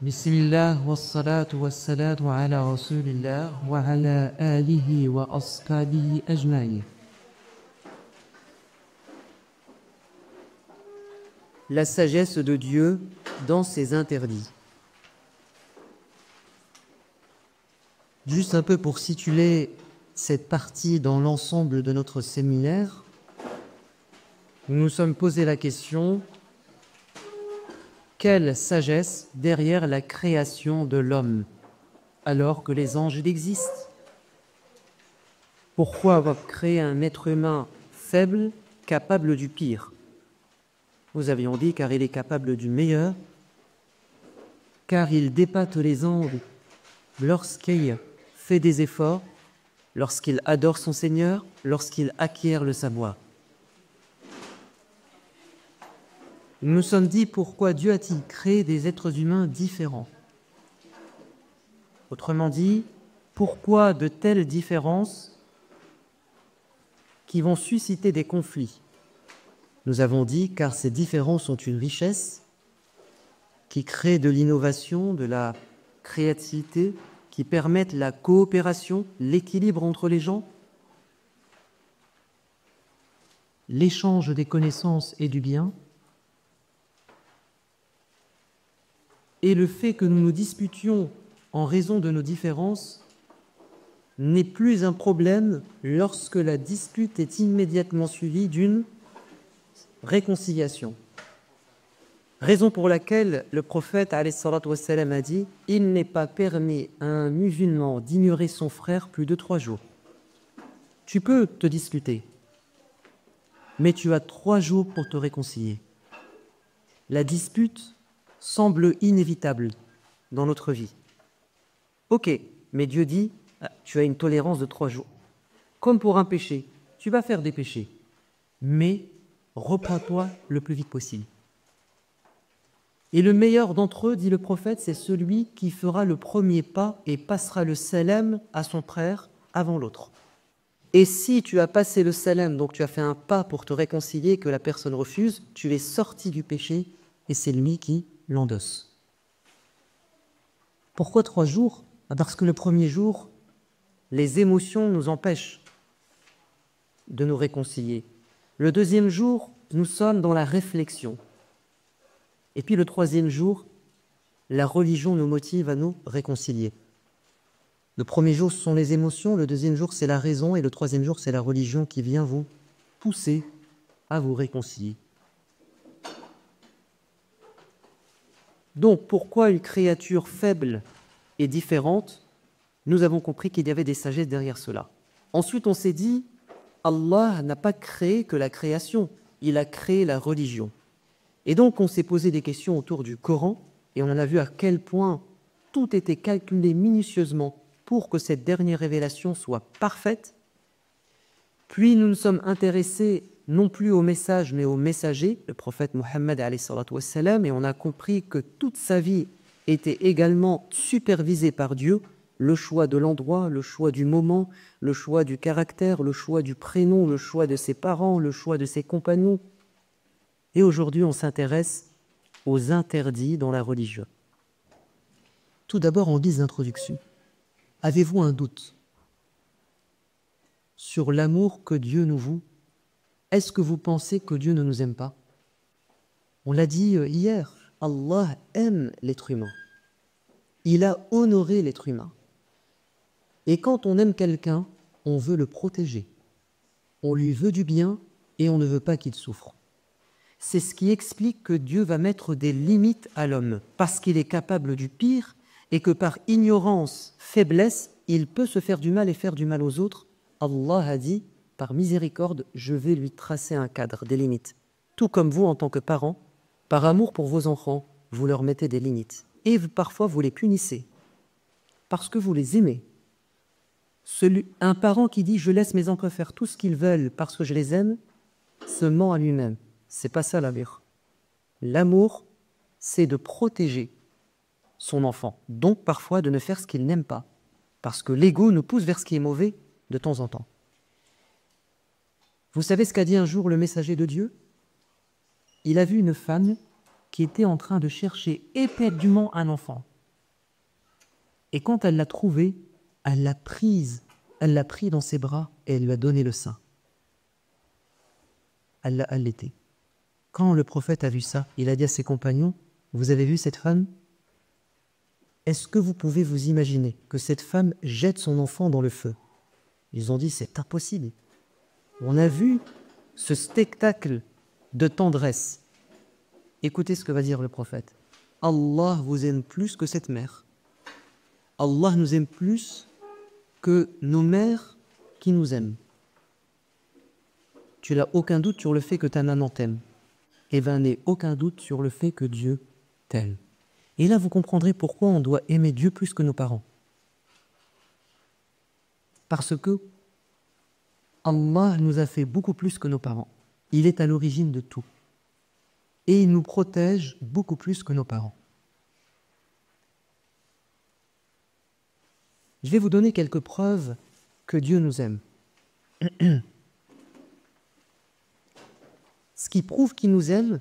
Bismillah wa salatu wa salatu ala rasulillah wa ala alihi wa ashabihi ajma'in. La sagesse de Dieu dans ses interdits. Juste un peu pour situer cette partie dans l'ensemble de notre séminaire, nous nous sommes posé la question: quelle sagesse derrière la création de l'homme, alors que les anges existent? Pourquoi avoir créé un être humain faible, capable du pire? Nous avions dit car il est capable du meilleur, car il dépasse les anges lorsqu'il fait des efforts, lorsqu'il adore son Seigneur, lorsqu'il acquiert le savoir. Nous nous sommes dit pourquoi Dieu a-t-il créé des êtres humains différents? Autrement dit, pourquoi de telles différences qui vont susciter des conflits? Nous avons dit car ces différences sont une richesse qui crée de l'innovation, de la créativité, qui permettent la coopération, l'équilibre entre les gens, l'échange des connaissances et du bien, et le fait que nous nous disputions en raison de nos différences n'est plus un problème lorsque la dispute est immédiatement suivie d'une réconciliation. Raison pour laquelle le prophète alayhi salatu wassalam a dit: il n'est pas permis à un musulman d'ignorer son frère plus de 3 jours. Tu peux te disputer, mais tu as 3 jours pour te réconcilier. La dispute semble inévitable dans notre vie. Ok, mais Dieu dit, tu as une tolérance de 3 jours. Comme pour un péché, tu vas faire des péchés, mais reprends-toi le plus vite possible. Et le meilleur d'entre eux, dit le prophète, c'est celui qui fera le premier pas et passera le salam à son frère avant l'autre. Et si tu as passé le salam, donc tu as fait un pas pour te réconcilier, que la personne refuse, tu es sorti du péché et c'est lui qui l'endosse. Pourquoi 3 jours? Parce que le premier jour, les émotions nous empêchent de nous réconcilier. Le deuxième jour, nous sommes dans la réflexion. Et puis le 3e jour, la religion nous motive à nous réconcilier. Le premier jour, ce sont les émotions, le 2e jour, c'est la raison, et le 3e jour, c'est la religion qui vient vous pousser à vous réconcilier. Donc, pourquoi une créature faible et différente? Nous avons compris qu'il y avait des sagesses derrière cela. Ensuite, on s'est dit, Allah n'a pas créé que la création, il a créé la religion. Et donc, on s'est posé des questions autour du Coran, et on en a vu à quel point tout était calculé minutieusement pour que cette dernière révélation soit parfaite. Puis, nous nous sommes intéressés non plus au message, mais au messager, le prophète Mohammed alayhi salatu wassalam, et on a compris que toute sa vie était également supervisée par Dieu, le choix de l'endroit, le choix du moment, le choix du caractère, le choix du prénom, le choix de ses parents, le choix de ses compagnons. Et aujourd'hui, on s'intéresse aux interdits dans la religion. Tout d'abord, en guise d'introduction, avez-vous un doute sur l'amour que Dieu nous voue? Est-ce que vous pensez que Dieu ne nous aime pas? On l'a dit hier, Allah aime l'être humain. Il a honoré l'être humain. Et quand on aime quelqu'un, on veut le protéger. On lui veut du bien et on ne veut pas qu'il souffre. C'est ce qui explique que Dieu va mettre des limites à l'homme, parce qu'il est capable du pire et que par ignorance, faiblesse, il peut se faire du mal et faire du mal aux autres. Allah a dit, par miséricorde, je vais lui tracer un cadre, des limites. Tout comme vous, en tant que parents, par amour pour vos enfants, vous leur mettez des limites. Et parfois, vous les punissez, parce que vous les aimez. Un parent qui dit « je laisse mes enfants faire tout ce qu'ils veulent parce que je les aime », se ment à lui-même. C'est pas ça l'amour. L'amour, c'est de protéger son enfant, donc parfois de ne faire ce qu'il n'aime pas, parce que l'ego nous pousse vers ce qui est mauvais de temps en temps. Vous savez ce qu'a dit un jour le messager de Dieu? Il a vu une femme qui était en train de chercher éperdument un enfant. Et quand elle l'a trouvé, elle l'a pris dans ses bras et elle lui a donné le sein. Elle l'a allaité. Quand le prophète a vu ça, il a dit à ses compagnons, « Vous avez vu cette femme ? Est-ce que vous pouvez vous imaginer que cette femme jette son enfant dans le feu ?» Ils ont dit, « C'est impossible. » On a vu ce spectacle de tendresse. Écoutez ce que va dire le prophète. « Allah vous aime plus que cette mère. Allah nous aime plus que nos mères qui nous aiment. Tu n'as aucun doute sur le fait que ta maman t'aime. Et ben n'aie aucun doute sur le fait que Dieu t'aime. » Et là, vous comprendrez pourquoi on doit aimer Dieu plus que nos parents. Parce que Allah nous a fait beaucoup plus que nos parents. Il est à l'origine de tout. Et il nous protège beaucoup plus que nos parents. Je vais vous donner quelques preuves que Dieu nous aime. Ce qui prouve qu'il nous aime,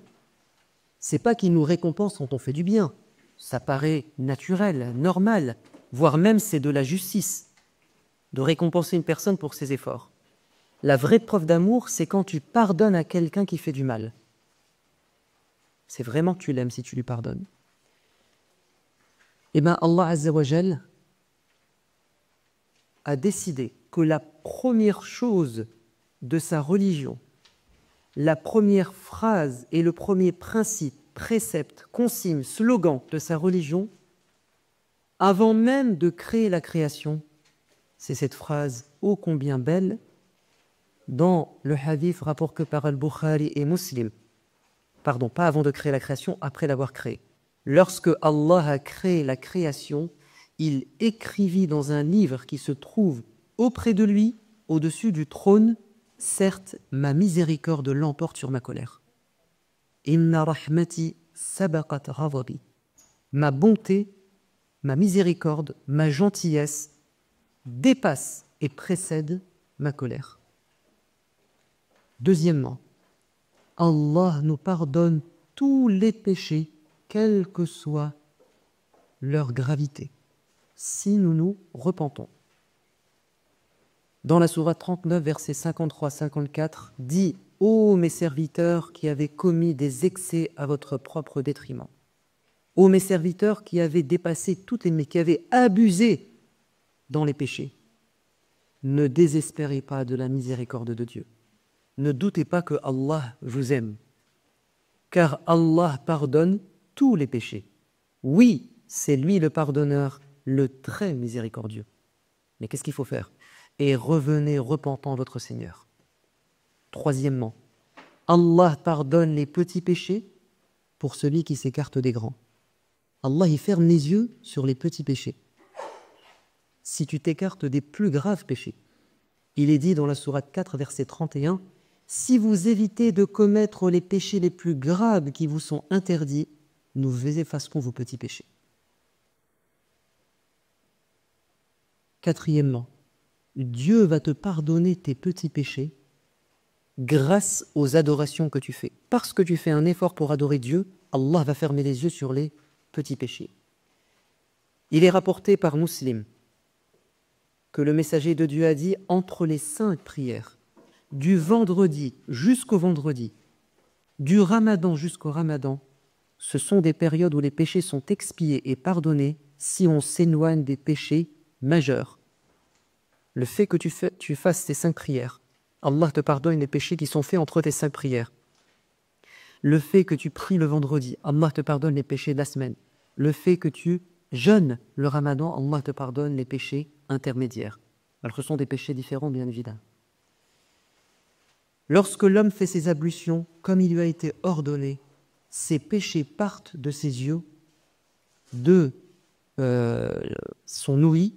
c'est pas qu'il nous récompense quand on fait du bien. Ça paraît naturel, normal, voire même c'est de la justice de récompenser une personne pour ses efforts. La vraie preuve d'amour, c'est quand tu pardonnes à quelqu'un qui fait du mal. C'est vraiment que tu l'aimes si tu lui pardonnes. Eh bien, Allah Azza wa Jal a décidé que la première chose de sa religion, la première phrase et le premier principe, précepte, consigne, slogan de sa religion, avant même de créer la création, c'est cette phrase ô combien belle dans le hadith rapporté par Al-Bukhari et Muslim. Pardon, pas avant de créer la création, après l'avoir créée. Lorsque Allah a créé la création, il écrivit dans un livre qui se trouve auprès de lui, au-dessus du trône, « Certes, ma miséricorde l'emporte sur ma colère. » Inna rahmati sabaqat ghadabi. Ma bonté, ma miséricorde, ma gentillesse dépasse et précède ma colère. Deuxièmement, Allah nous pardonne tous les péchés, quelle que soit leur gravité, si nous nous repentons. Dans la sourate 39, versets 53-54, dit « Ô mes serviteurs qui avez commis des excès à votre propre détriment, ô mes serviteurs qui avez dépassé toutes les qui avez abusé dans les péchés, ne désespérez pas de la miséricorde de Dieu. Ne doutez pas que Allah vous aime, car Allah pardonne tous les péchés. Oui, c'est lui le pardonneur, le très miséricordieux. Mais qu'est-ce qu'il faut faire ? Et revenez repentant à votre Seigneur. Troisièmement, Allah pardonne les petits péchés pour celui qui s'écarte des grands. Allah y ferme les yeux sur les petits péchés. Si tu t'écartes des plus graves péchés, il est dit dans la sourate 4, verset 31, « Si vous évitez de commettre les péchés les plus graves qui vous sont interdits, nous effacerons vos petits péchés. » Quatrièmement, Dieu va te pardonner tes petits péchés grâce aux adorations que tu fais. Parce que tu fais un effort pour adorer Dieu, Allah va fermer les yeux sur les petits péchés. Il est rapporté par Muslim que le messager de Dieu a dit « Entre les 5 prières, du vendredi jusqu'au vendredi, du ramadan jusqu'au ramadan, ce sont des périodes où les péchés sont expiés et pardonnés si on s'éloigne des péchés majeurs. » Le fait que tu fasses ces 5 prières, Allah te pardonne les péchés qui sont faits entre tes 5 prières. Le fait que tu pries le vendredi, Allah te pardonne les péchés de la semaine. Le fait que tu jeûnes le ramadan, Allah te pardonne les péchés intermédiaires. Alors ce sont des péchés différents, bien évidemment. Lorsque l'homme fait ses ablutions, comme il lui a été ordonné, ses péchés partent de ses yeux, de son ouïe,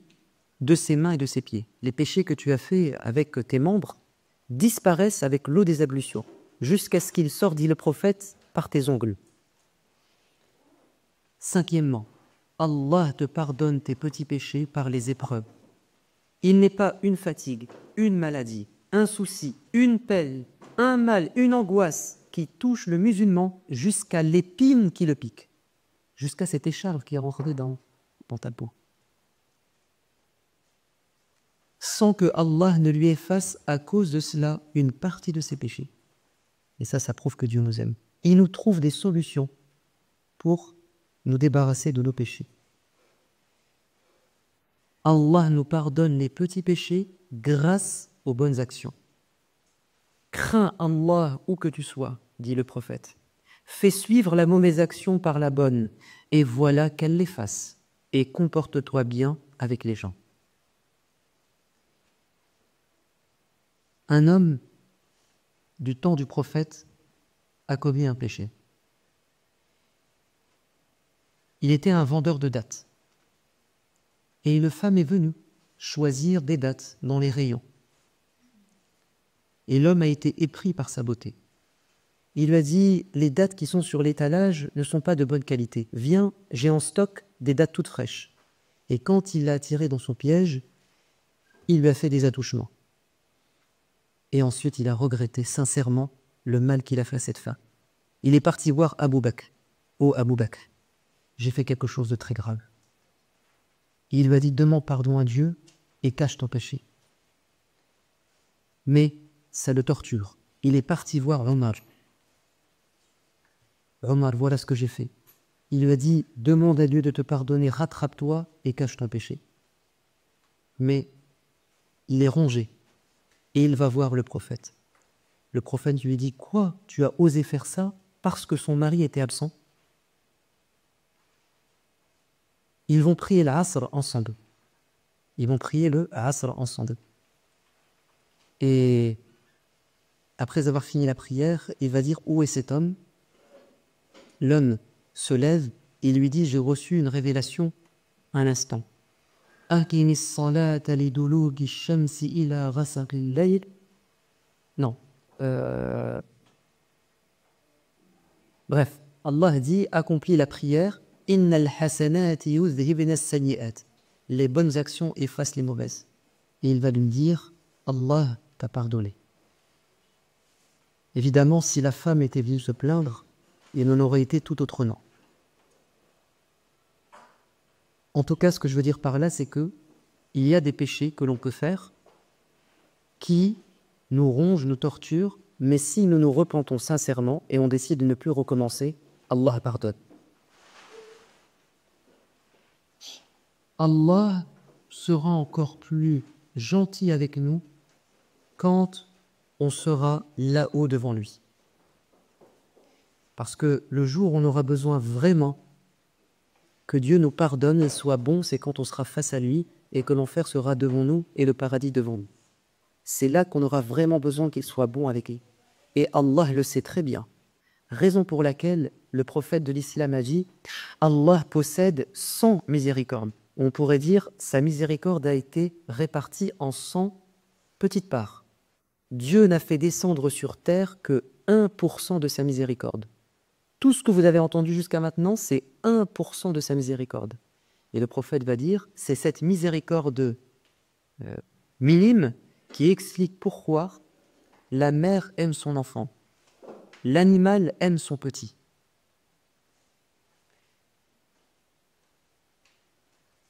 de ses mains et de ses pieds. Les péchés que tu as faits avec tes membres disparaissent avec l'eau des ablutions, jusqu'à ce qu'il sortent, dit le prophète, par tes ongles. Cinquièmement, Allah te pardonne tes petits péchés par les épreuves. Il n'est pas une fatigue, une maladie, un souci, une peine, un mal, une angoisse qui touche le musulman jusqu'à l'épine qui le pique, jusqu'à cette écharpe qui est rentrée dans ta peau, sans que Allah ne lui efface à cause de cela une partie de ses péchés. Et ça prouve que Dieu nous aime. Il nous trouve des solutions pour nous débarrasser de nos péchés. Allah nous pardonne les petits péchés grâce aux bonnes actions. Crains Allah où que tu sois, dit le prophète. Fais suivre la mauvaise action par la bonne, et voilà qu'elle l'efface. Et comporte-toi bien avec les gens. Un homme du temps du prophète a commis un péché. Il était un vendeur de dattes. Et une femme est venue choisir des dattes dans les rayons. Et l'homme a été épris par sa beauté. Il lui a dit, les dattes qui sont sur l'étalage ne sont pas de bonne qualité. Viens, j'ai en stock des dattes toutes fraîches. Et quand il l'a attiré dans son piège, il lui a fait des attouchements. Et ensuite, il a regretté sincèrement le mal qu'il a fait à cette femme. Il est parti voir Abu Bakr. Oh Abu Bakr, j'ai fait quelque chose de très grave. Il lui a dit, demande pardon à Dieu et cache ton péché. Mais ça le torture. Il est parti voir Omar. Omar, voilà ce que j'ai fait. Il lui a dit, demande à Dieu de te pardonner, rattrape-toi et cache ton péché. Mais il est rongé et il va voir le prophète. Le prophète lui dit, quoi, tu as osé faire ça parce que son mari était absent? Ils vont prier l'Asr ensemble. Ils vont prier le Asr ensemble. Et après avoir fini la prière, il va dire, où est cet homme? L'homme se lève et lui dit, j'ai reçu une révélation à l'instant. Aqimi s-salata lidulugi shamsi ila ghasaqil layl. Non. Bref, Allah dit, accomplis la prière. Innal hasanati yudhhibna as-sayyi'at. Les bonnes actions effacent les mauvaises. Et il va lui dire, Allah t'a pardonné. Évidemment, si la femme était venue se plaindre, il en aurait été tout autre nom. En tout cas, ce que je veux dire par là, c'est que il y a des péchés que l'on peut faire qui nous rongent, nous torturent, mais si nous nous repentons sincèrement et on décide de ne plus recommencer, Allah pardonne. Allah sera encore plus gentil avec nous quand on sera là-haut devant lui. Parce que le jour où on aura besoin vraiment que Dieu nous pardonne et soit bon, c'est quand on sera face à lui et que l'enfer sera devant nous et le paradis devant nous. C'est là qu'on aura vraiment besoin qu'il soit bon avec lui. Et Allah le sait très bien. Raison pour laquelle le prophète de l'islam a dit « Allah possède 100 miséricordes ». On pourrait dire sa miséricorde a été répartie en 100 petites parts. Dieu n'a fait descendre sur terre que 1% de sa miséricorde. Tout ce que vous avez entendu jusqu'à maintenant, c'est 1% de sa miséricorde. Et le prophète va dire, c'est cette miséricorde minime qui explique pourquoi la mère aime son enfant, l'animal aime son petit.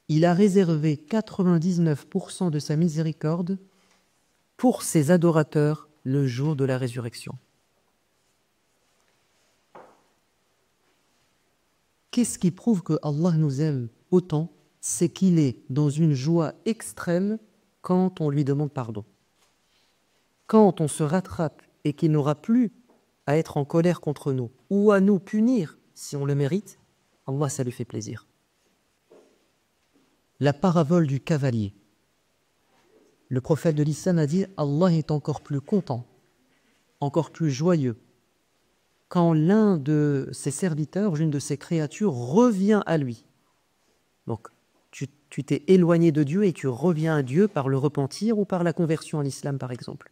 Il a réservé 99% de sa miséricorde pour ses adorateurs le jour de la résurrection. Qu'est-ce qui prouve que Allah nous aime autant? C'est qu'il est dans une joie extrême quand on lui demande pardon. Quand on se rattrape et qu'il n'aura plus à être en colère contre nous ou à nous punir si on le mérite, Allah, ça lui fait plaisir. La parabole du cavalier. Le prophète de l'islam a dit, Allah est encore plus content, encore plus joyeux, quand l'un de ses serviteurs, l'une de ses créatures revient à lui. Donc, tu t'es éloigné de Dieu et tu reviens à Dieu par le repentir ou par la conversion à l'islam, par exemple.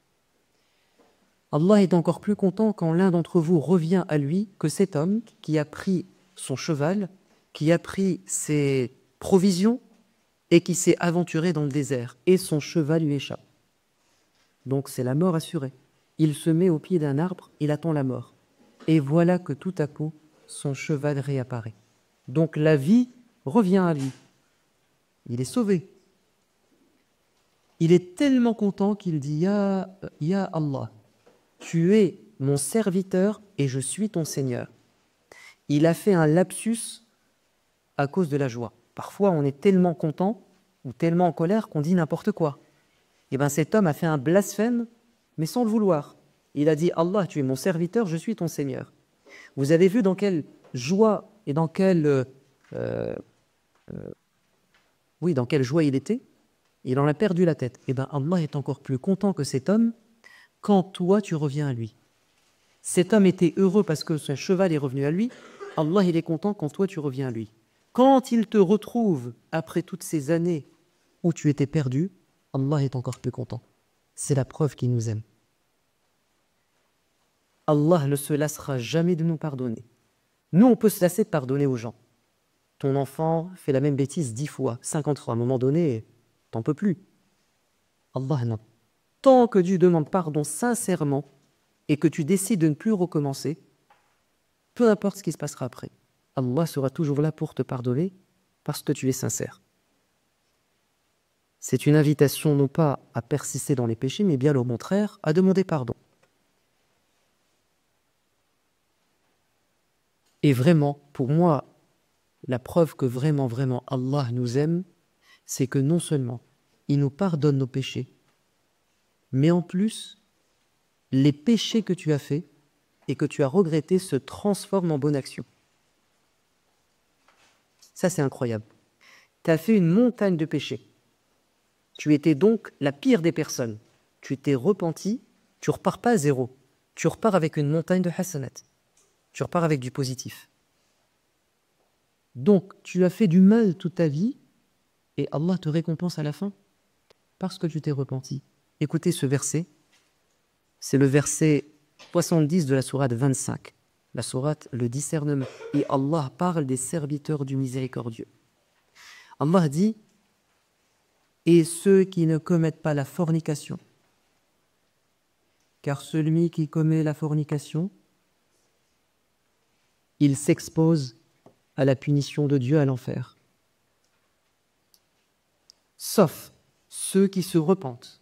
Allah est encore plus content quand l'un d'entre vous revient à lui que cet homme qui a pris son cheval, qui a pris ses provisions et qui s'est aventuré dans le désert et son cheval lui échappe. Donc c'est la mort assurée. Il se met au pied d'un arbre, il attend la mort. Et voilà que tout à coup, son cheval réapparaît. Donc la vie revient à lui. Il est sauvé. Il est tellement content qu'il dit Ya Allah, tu es mon serviteur et je suis ton Seigneur. Il a fait un lapsus à cause de la joie. Parfois, on est tellement content ou tellement en colère qu'on dit n'importe quoi. Et bien cet homme a fait un blasphème, mais sans le vouloir. Il a dit Allah, tu es mon serviteur, je suis ton Seigneur. Vous avez vu dans quelle joie et dans quelle joie il était? Il en a perdu la tête. Et bien Allah est encore plus content que cet homme quand toi tu reviens à lui. Cet homme était heureux parce que son cheval est revenu à lui. Allah il est content quand toi tu reviens à lui. Quand il te retrouve après toutes ces années où tu étais perdu, Allah est encore plus content. C'est la preuve qu'il nous aime. Allah ne se lassera jamais de nous pardonner. Nous, on peut se lasser de pardonner aux gens. Ton enfant fait la même bêtise 10 fois, 50 fois. À un moment donné, t'en peux plus. Allah, non. Tant que tu demandes pardon sincèrement et que tu décides de ne plus recommencer, peu importe ce qui se passera après, Allah sera toujours là pour te pardonner parce que tu es sincère. C'est une invitation non pas à persister dans les péchés, mais bien au contraire, à demander pardon. Et vraiment, pour moi, la preuve que vraiment Allah nous aime, c'est que non seulement il nous pardonne nos péchés, mais en plus, les péchés que tu as faits et que tu as regrettés se transforment en bonne action. Ça, c'est incroyable. Tu as fait une montagne de péchés. Tu étais donc la pire des personnes. Tu t'es repenti, tu repars pas à zéro. Tu repars avec une montagne de hasanat. Tu repars avec du positif. Donc, tu as fait du mal toute ta vie et Allah te récompense à la fin parce que tu t'es repenti. Écoutez ce verset. C'est le verset 70 de la sourate 25. La sourate, le discernement. Et Allah parle des serviteurs du miséricordieux. Allah dit « Et ceux qui ne commettent pas la fornication, car celui qui commet la fornication, il s'expose à la punition de Dieu à l'enfer. Sauf ceux qui se repentent,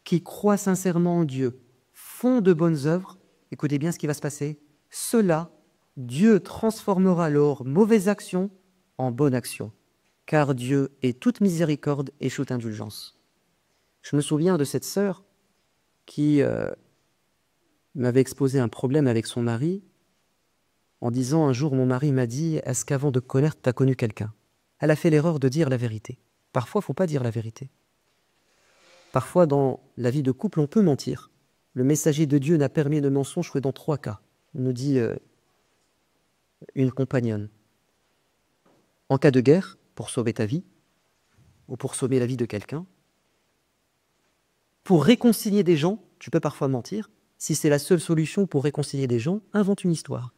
qui croient sincèrement en Dieu, font de bonnes œuvres, écoutez bien ce qui va se passer, ceux-là, Dieu transformera leurs mauvaises actions en bonnes actions, car Dieu est toute miséricorde et toute indulgence. » Je me souviens de cette sœur qui m'avait exposé un problème avec son mari en disant un jour, mon mari m'a dit, est-ce qu'avant de colère, tu as connu quelqu'un? Elle a fait l'erreur de dire la vérité. Parfois, il ne faut pas dire la vérité. Parfois, dans la vie de couple, on peut mentir. Le messager de Dieu n'a permis de mensonge que dans 3 cas, nous dit une compagnonne. En cas de guerre, pour sauver ta vie, ou pour sauver la vie de quelqu'un. Pour réconcilier des gens, tu peux parfois mentir. Si c'est la seule solution pour réconcilier des gens, invente une histoire.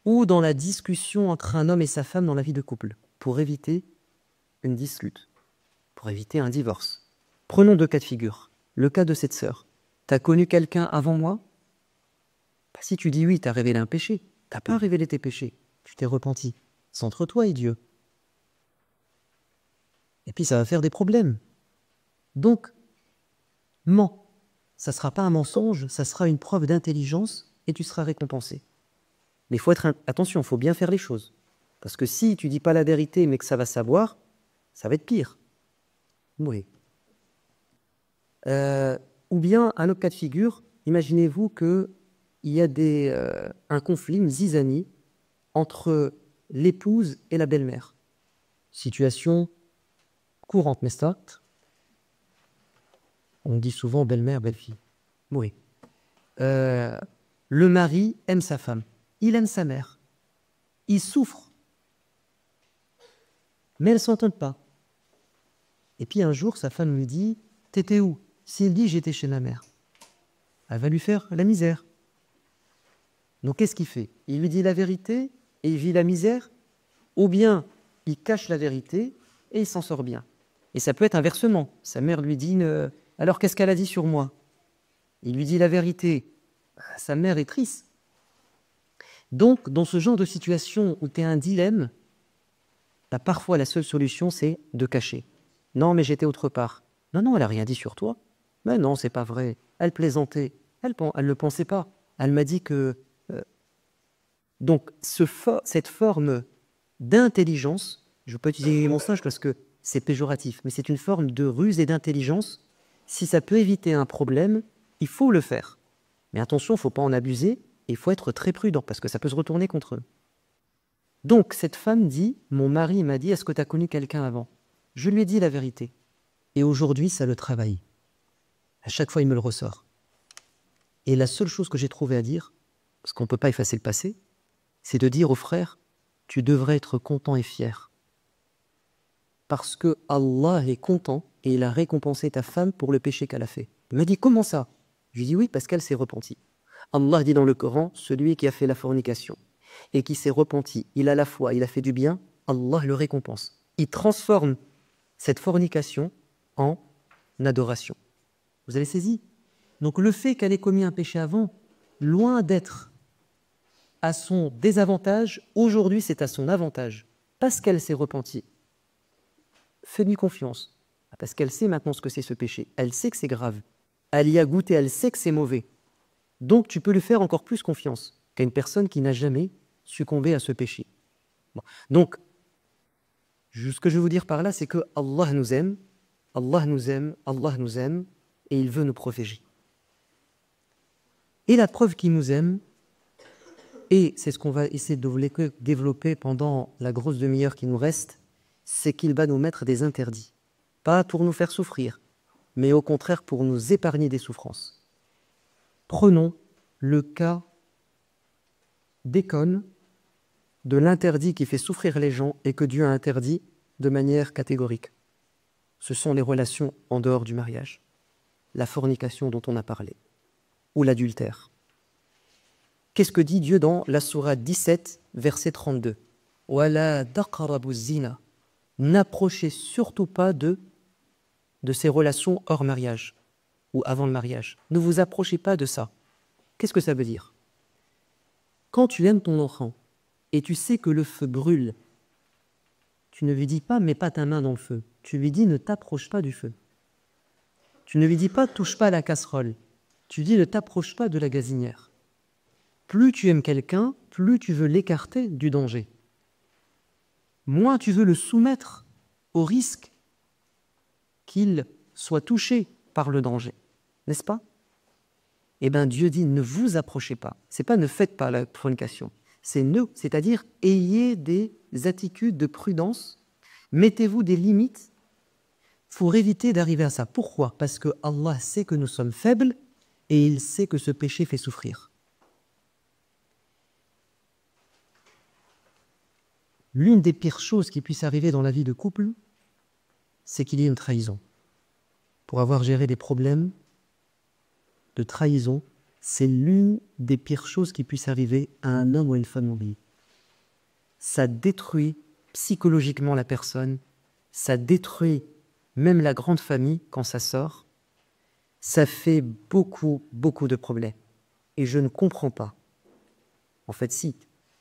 Ou dans la discussion entre un homme et sa femme dans la vie de couple, pour éviter une dispute, pour éviter un divorce. Prenons 2 cas de figure. Le cas de cette sœur. Tu as connu quelqu'un avant moi? Si tu dis oui, tu as révélé un péché. Tu n'as pas révélé tes péchés. Tu t'es repenti. C'est entre toi et Dieu. Et puis ça va faire des problèmes. Donc, mens. Ça ne sera pas un mensonge, ça sera une preuve d'intelligence et tu seras récompensé. Mais il faut être attention, il faut bien faire les choses. Parce que si tu ne dis pas la vérité mais que ça va savoir, ça va être pire. Oui. Ou bien, un autre cas de figure, imaginez-vous qu'il y a un conflit, une zizanie, entre l'épouse et la belle-mère. Situation courante, n'est-ce pas? On dit souvent belle-mère, belle-fille. Oui. Le mari aime sa femme. Il aime sa mère. Il souffre. Mais elles ne s'entendent pas. Et puis un jour, sa femme lui dit « T'étais où ?» S'il dit « J'étais chez ma mère », elle va lui faire la misère. Donc qu'est-ce qu'il fait? Il lui dit la vérité et il vit la misère, ou bien il cache la vérité et il s'en sort bien. Et ça peut être inversement. Sa mère lui dit « Alors qu'est-ce qu'elle a dit sur moi ?» Il lui dit la vérité. Sa mère est triste. Donc, dans ce genre de situation où tu es un dilemme, parfois la seule solution, c'est de cacher. Non, mais j'étais autre part. Non, non, elle n'a rien dit sur toi. Mais non, c'est pas vrai. Elle plaisantait. Elle ne le pensait pas. Elle m'a dit que... Donc, cette forme d'intelligence, je peux utiliser mon singe parce que c'est péjoratif, mais c'est une forme de ruse et d'intelligence. Si ça peut éviter un problème, il faut le faire. Mais attention, il ne faut pas en abuser et il faut être très prudent parce que ça peut se retourner contre eux. Donc, cette femme dit, mon mari m'a dit, est-ce que tu as connu quelqu'un avant? Je lui ai dit la vérité. Et aujourd'hui, ça le travaille. À chaque fois, il me le ressort. Et la seule chose que j'ai trouvé à dire, parce qu'on ne peut pas effacer le passé, c'est de dire aux frères, tu devrais être content et fier. Parce que Allah est content et il a récompensé ta femme pour le péché qu'elle a fait. Il m'a dit, comment ça? Je lui ai dit, oui, parce qu'elle s'est repentie. Allah dit dans le Coran, celui qui a fait la fornication et qui s'est repenti, il a la foi, il a fait du bien, Allah le récompense. Il transforme cette fornication en adoration. Vous avez saisi? Donc le fait qu'elle ait commis un péché avant, loin d'être à son désavantage, aujourd'hui c'est à son avantage, parce qu'elle s'est repentie. Fais-lui confiance, parce qu'elle sait maintenant ce que c'est ce péché. Elle sait que c'est grave. Elle y a goûté, elle sait que c'est mauvais. Donc tu peux lui faire encore plus confiance qu'à une personne qui n'a jamais succombé à ce péché. Bon. Donc, ce que je veux vous dire par là, c'est que Allah nous aime, Allah nous aime, Allah nous aime, et il veut nous protéger. Et la preuve qu'il nous aime, et c'est ce qu'on va essayer de développer pendant la grosse demi-heure qui nous reste, c'est qu'il va nous mettre des interdits. Pas pour nous faire souffrir, mais au contraire pour nous épargner des souffrances. Prenons le cas d'Écône, de l'interdit qui fait souffrir les gens et que Dieu a interdit de manière catégorique. Ce sont les relations en dehors du mariage, la fornication dont on a parlé, ou l'adultère. Qu'est-ce que dit Dieu dans la sourate 17, verset 32 ? « Wala taqrabu zina » N'approchez surtout pas de ces relations hors mariage ou avant le mariage. Ne vous approchez pas de ça. Qu'est-ce que ça veut dire? Quand tu aimes ton enfant et tu sais que le feu brûle, tu ne lui dis pas « mets pas ta main dans le feu ». Tu lui dis « ne t'approche pas du feu ». Tu ne lui dis pas « touche pas à la casserole ». Tu dis « ne t'approche pas de la gazinière ». Plus tu aimes quelqu'un, plus tu veux l'écarter du danger. Moins tu veux le soumettre au risque qu'il soit touché par le danger. N'est-ce pas? Eh bien, Dieu dit, ne vous approchez pas. Ce n'est pas ne faites pas la fornication. C'est-à-dire ayez des attitudes de prudence, mettez-vous des limites pour éviter d'arriver à ça. Pourquoi? Parce que Allah sait que nous sommes faibles et il sait que ce péché fait souffrir. L'une des pires choses qui puisse arriver dans la vie de couple, c'est qu'il y ait une trahison. Pour avoir géré des problèmes de trahison, c'est l'une des pires choses qui puisse arriver à un homme ou à une femme oubliée. Ça détruit psychologiquement la personne, ça détruit même la grande famille quand ça sort. Ça fait beaucoup, beaucoup de problèmes. Et je ne comprends pas. En fait, si,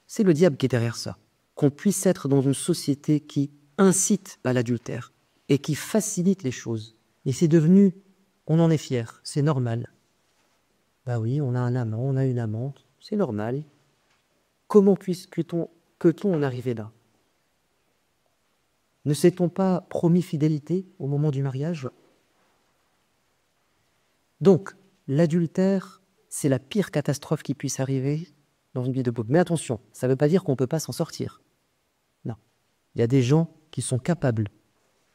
c'est le diable qui est derrière ça. Qu'on puisse être dans une société qui incite à l'adultère et qui facilite les choses. Et c'est devenu, on en est fier, c'est normal. Ben oui, on a un amant, on a une amante, c'est normal. Comment peut-on en arriver là? Ne s'est-on pas promis fidélité au moment du mariage? Donc, l'adultère, c'est la pire catastrophe qui puisse arriver dans une vie de couple. Mais attention, ça ne veut pas dire qu'on ne peut pas s'en sortir. Non. Il y a des gens qui sont capables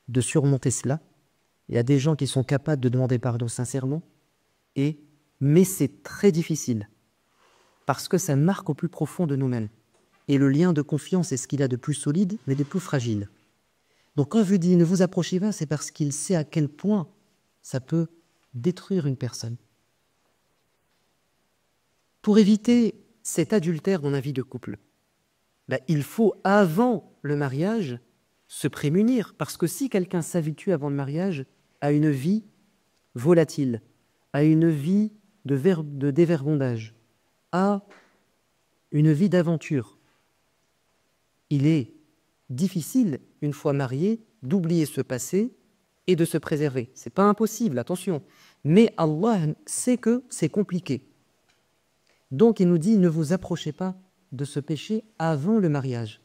de surmonter cela. Il y a des gens qui sont capables de demander pardon sincèrement. Mais c'est très difficile. Parce que ça marque au plus profond de nous-mêmes. Et le lien de confiance est ce qu'il a de plus solide, mais de plus fragile. Donc quand je dis ne vous approchez pas, c'est parce qu'il sait à quel point ça peut détruire une personne. Pour éviter cet adultère dans la vie de couple, il faut, avant le mariage, se prémunir. Parce que si quelqu'un s'habitue avant le mariage à une vie volatile, à une vie de dévergondage, à une vie d'aventure. Il est difficile, une fois marié, d'oublier ce passé et de se préserver. Ce n'est pas impossible, attention. Mais Allah sait que c'est compliqué. Donc il nous dit, ne vous approchez pas de ce péché avant le mariage.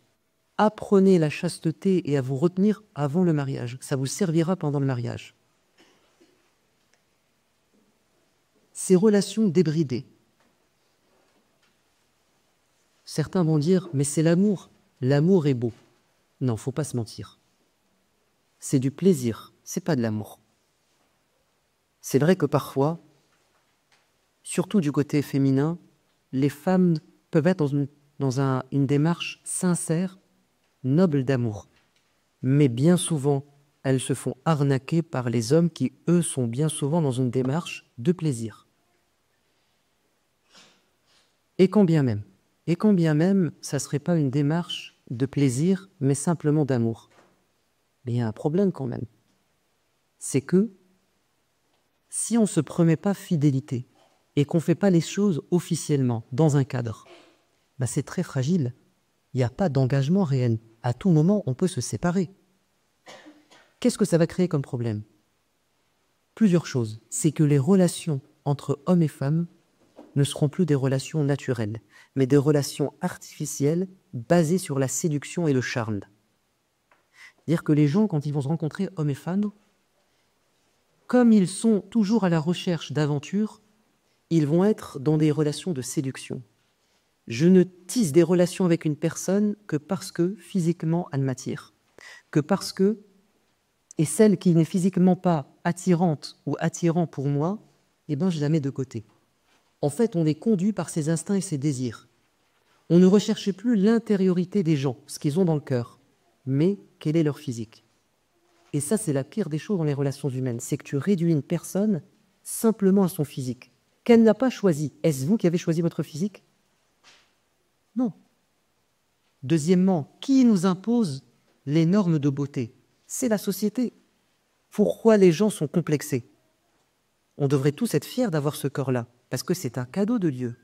Apprenez la chasteté et à vous retenir avant le mariage. Ça vous servira pendant le mariage. Ces relations débridées. Certains vont dire, mais c'est l'amour. L'amour est beau. Non, faut pas se mentir. C'est du plaisir, c'est pas de l'amour. C'est vrai que parfois, surtout du côté féminin, les femmes peuvent être dans une démarche sincère, noble d'amour. Mais bien souvent, elles se font arnaquer par les hommes qui, eux, sont bien souvent dans une démarche de plaisir. Et quand bien même, ça ne serait pas une démarche de plaisir, mais simplement d'amour. Mais il y a un problème quand même. C'est que si on ne se promet pas fidélité et qu'on ne fait pas les choses officiellement dans un cadre, bah c'est très fragile. Il n'y a pas d'engagement réel. À tout moment, on peut se séparer. Qu'est-ce que ça va créer comme problème? Plusieurs choses. C'est que les relations entre hommes et femmes ne seront plus des relations naturelles, mais des relations artificielles basées sur la séduction et le charme. C'est-à-dire que les gens, quand ils vont se rencontrer, hommes et femmes, comme ils sont toujours à la recherche d'aventure, ils vont être dans des relations de séduction. Je ne tisse des relations avec une personne que parce que physiquement elle m'attire, que parce que, et celle qui n'est physiquement pas attirante ou attirant pour moi, eh ben je la mets de côté. En fait, on est conduit par ses instincts et ses désirs. On ne recherche plus l'intériorité des gens, ce qu'ils ont dans le cœur, mais quel est leur physique. Et ça, c'est la pire des choses dans les relations humaines, c'est que tu réduis une personne simplement à son physique, qu'elle n'a pas choisi. Est-ce vous qui avez choisi votre physique? Non. Deuxièmement, qui nous impose les normes de beauté? C'est la société. Pourquoi les gens sont complexés? On devrait tous être fiers d'avoir ce corps-là, parce que c'est un cadeau de Dieu.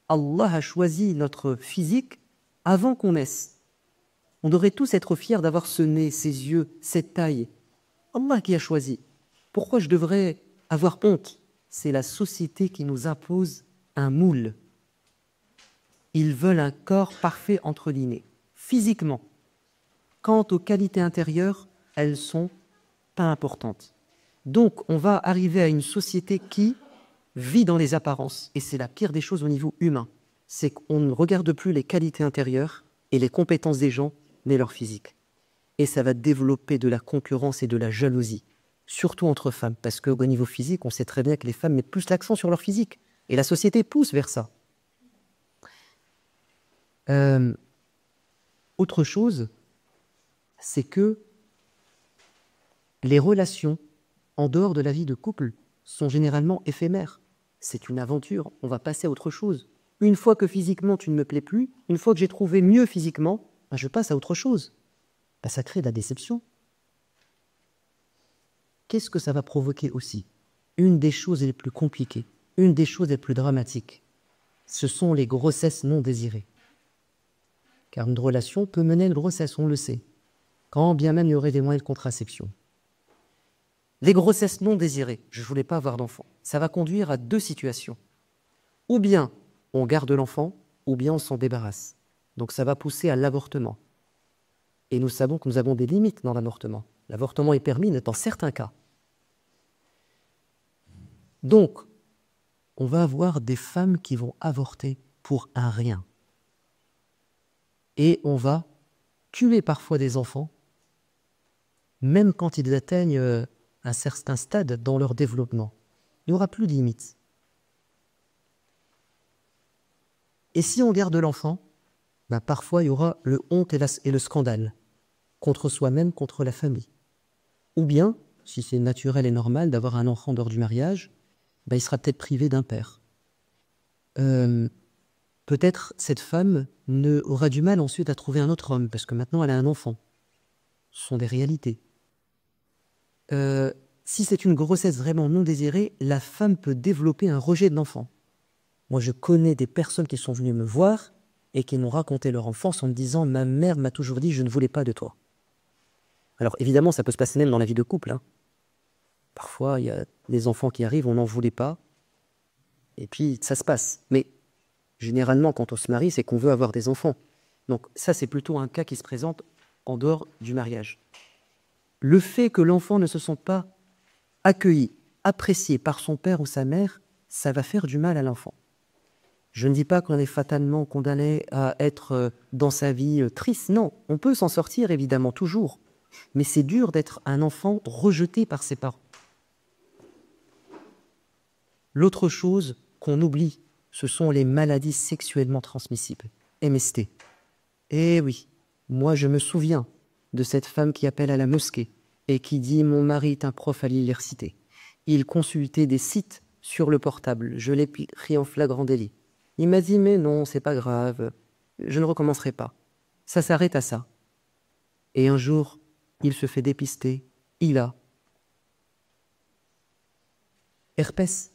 Allah a choisi notre physique avant qu'on naisse. On devrait tous être fiers d'avoir ce nez, ces yeux, cette taille. Allah qui a choisi. Pourquoi je devrais avoir honte? C'est la société qui nous impose un moule. Ils veulent un corps parfait entreliné, physiquement. Quant aux qualités intérieures, elles sont pas importantes. Donc, on va arriver à une société qui vit dans les apparences. Et c'est la pire des choses au niveau humain. C'est qu'on ne regarde plus les qualités intérieures et les compétences des gens, mais leur physique. Et ça va développer de la concurrence et de la jalousie, surtout entre femmes. Parce qu'au niveau physique, on sait très bien que les femmes mettent plus l'accent sur leur physique. Et la société pousse vers ça. Autre chose, c'est que les relations en dehors de la vie de couple sont généralement éphémères. C'est une aventure, on va passer à autre chose. Une fois que physiquement tu ne me plais plus, une fois que j'ai trouvé mieux physiquement, ben je passe à autre chose. Ben ça crée de la déception. Qu'est-ce que ça va provoquer aussi? Une des choses les plus compliquées, une des choses les plus dramatiques, ce sont les grossesses non désirées. Car une relation peut mener à une grossesse, on le sait, quand bien même il y aurait des moyens de contraception. Les grossesses non désirées, je ne voulais pas avoir d'enfant, ça va conduire à deux situations. Ou bien on garde l'enfant, ou bien on s'en débarrasse. Donc ça va pousser à l'avortement. Et nous savons que nous avons des limites dans l'avortement. L'avortement est permis dans certains cas. Donc, on va avoir des femmes qui vont avorter pour un rien. Et on va tuer parfois des enfants, même quand ils atteignent un certain stade dans leur développement. Il n'y aura plus de limites. Et si on garde l'enfant, ben parfois il y aura le honte et le scandale, contre soi-même, contre la famille. Ou bien, si c'est naturel et normal d'avoir un enfant dehors du mariage, ben il sera peut-être privé d'un père. Peut-être cette femme aura du mal ensuite à trouver un autre homme, parce que maintenant elle a un enfant. Ce sont des réalités. Si c'est une grossesse vraiment non désirée, la femme peut développer un rejet de l'enfant. Moi, je connais des personnes qui sont venues me voir et qui nous racontaient leur enfance en me disant « Ma mère m'a toujours dit, je ne voulais pas de toi. » Alors évidemment, ça peut se passer même dans la vie de couple, hein. Parfois, il y a des enfants qui arrivent, on n'en voulait pas, et puis ça se passe. Mais généralement, quand on se marie, c'est qu'on veut avoir des enfants. Donc ça, c'est plutôt un cas qui se présente en dehors du mariage. Le fait que l'enfant ne se sente pas accueilli, apprécié par son père ou sa mère, ça va faire du mal à l'enfant. Je ne dis pas qu'on est fatalement condamné à être dans sa vie triste. Non, on peut s'en sortir évidemment toujours. Mais c'est dur d'être un enfant rejeté par ses parents. L'autre chose qu'on oublie, ce sont les maladies sexuellement transmissibles, MST. Eh oui, moi je me souviens de cette femme qui appelle à la mosquée et qui dit « Mon mari est un prof à l'université. Il consultait des sites sur le portable. Je l'ai pris en flagrant délit. Il m'a dit « Mais non, c'est pas grave. Je ne recommencerai pas. » Ça s'arrête à ça. Et un jour, il se fait dépister. Il a herpès.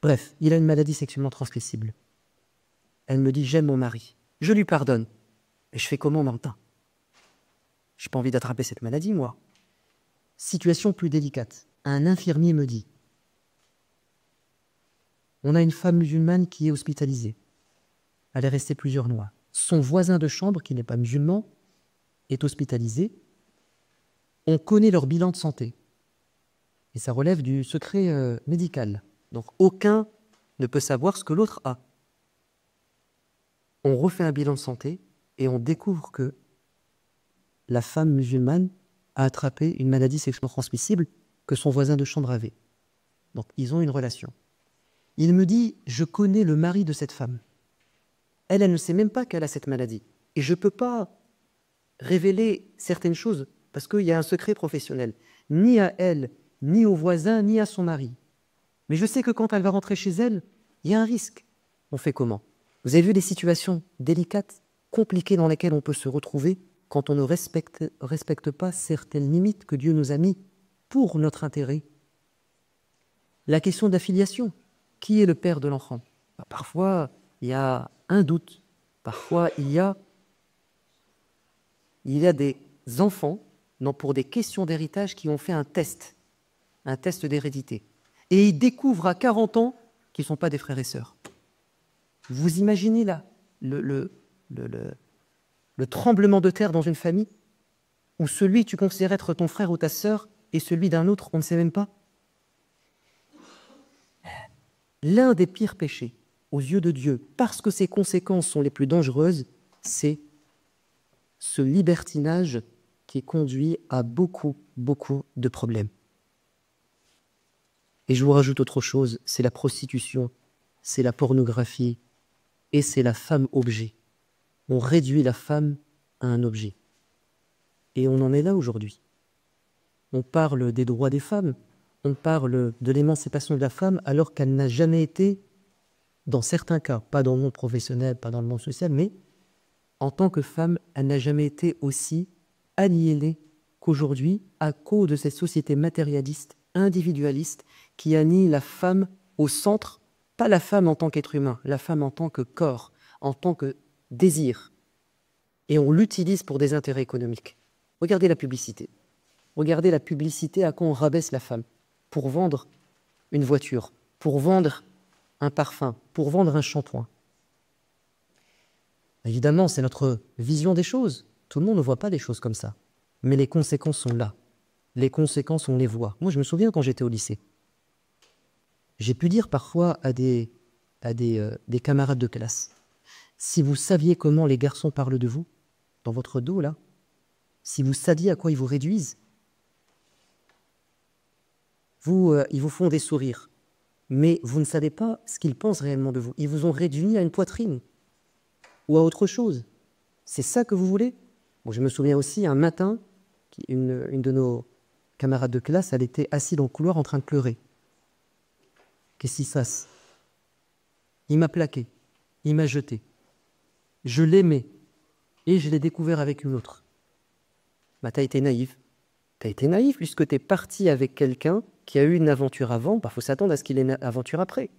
Bref, il a une maladie sexuellement transmissible. Elle me dit « J'aime mon mari. » Je lui pardonne. Et je fais comment maintenant? Je n'ai pas envie d'attraper cette maladie, moi. Situation plus délicate. Un infirmier me dit « On a une femme musulmane qui est hospitalisée. Elle est restée plusieurs mois. Son voisin de chambre, qui n'est pas musulman, est hospitalisé. On connaît leur bilan de santé. Et ça relève du secret médical. Donc aucun ne peut savoir ce que l'autre a. On refait un bilan de santé et on découvre que la femme musulmane a attrapé une maladie sexuellement transmissible que son voisin de chambre avait. Donc ils ont une relation. Il me dit « Je connais le mari de cette femme. Elle ne sait même pas qu'elle a cette maladie. Et je ne peux pas révéler certaines choses parce qu'il y a un secret professionnel. Ni à elle, ni au voisin, ni à son mari. Mais je sais que quand elle va rentrer chez elle, il y a un risque. On fait comment? Vous avez vu des situations délicates, compliquées dans lesquelles on peut se retrouver quand on ne respecte pas certaines limites que Dieu nous a mises pour notre intérêt. La question de la filiation. Qui est le père de l'enfant? Parfois, il y a un doute. Parfois, il y a des enfants, non, pour des questions d'héritage, qui ont fait un test d'hérédité. Et ils découvrent à 40 ans qu'ils ne sont pas des frères et sœurs. Vous imaginez là le tremblement de terre dans une famille où celui que tu considères être ton frère ou ta sœur et celui d'un autre, on ne sait même pas. L'un des pires péchés aux yeux de Dieu, parce que ses conséquences sont les plus dangereuses, c'est ce libertinage qui conduit à beaucoup de problèmes. Et je vous rajoute autre chose, c'est la prostitution, c'est la pornographie et c'est la femme objet. On réduit la femme à un objet. Et on en est là aujourd'hui. On parle des droits des femmes, on parle de l'émancipation de la femme alors qu'elle n'a jamais été, dans certains cas, pas dans le monde professionnel, pas dans le monde social, mais en tant que femme, elle n'a jamais été aussi aliénée qu'aujourd'hui à cause de cette société matérialiste, individualiste, qui annihile la femme au centre, pas la femme en tant qu'être humain, la femme en tant que corps, en tant que désir. Et on l'utilise pour des intérêts économiques. Regardez la publicité. Regardez la publicité à quoi on rabaisse la femme. Pour vendre une voiture, pour vendre un parfum, pour vendre un shampoing. Évidemment, c'est notre vision des choses. Tout le monde ne voit pas les choses comme ça. Mais les conséquences sont là. Les conséquences, on les voit. Moi, je me souviens quand j'étais au lycée. J'ai pu dire parfois à des camarades de classe, si vous saviez comment les garçons parlent de vous, dans votre dos, là, si vous saviez à quoi ils vous réduisent, ils vous font des sourires, mais vous ne savez pas ce qu'ils pensent réellement de vous. Ils vous ont réduit à une poitrine ou à autre chose. C'est ça que vous voulez? Bon, je me souviens aussi, un matin, une de nos camarades de classe, elle était assise dans le couloir en train de pleurer. Qu'est-ce qui se passe? Il m'a plaqué, il m'a jeté. Je l'aimais et je l'ai découvert avec une autre. Bah, t'as été naïf. T'as été naïf puisque t'es parti avec quelqu'un qui a eu une aventure avant. Bah, faut s'attendre à ce qu'il ait une aventure après.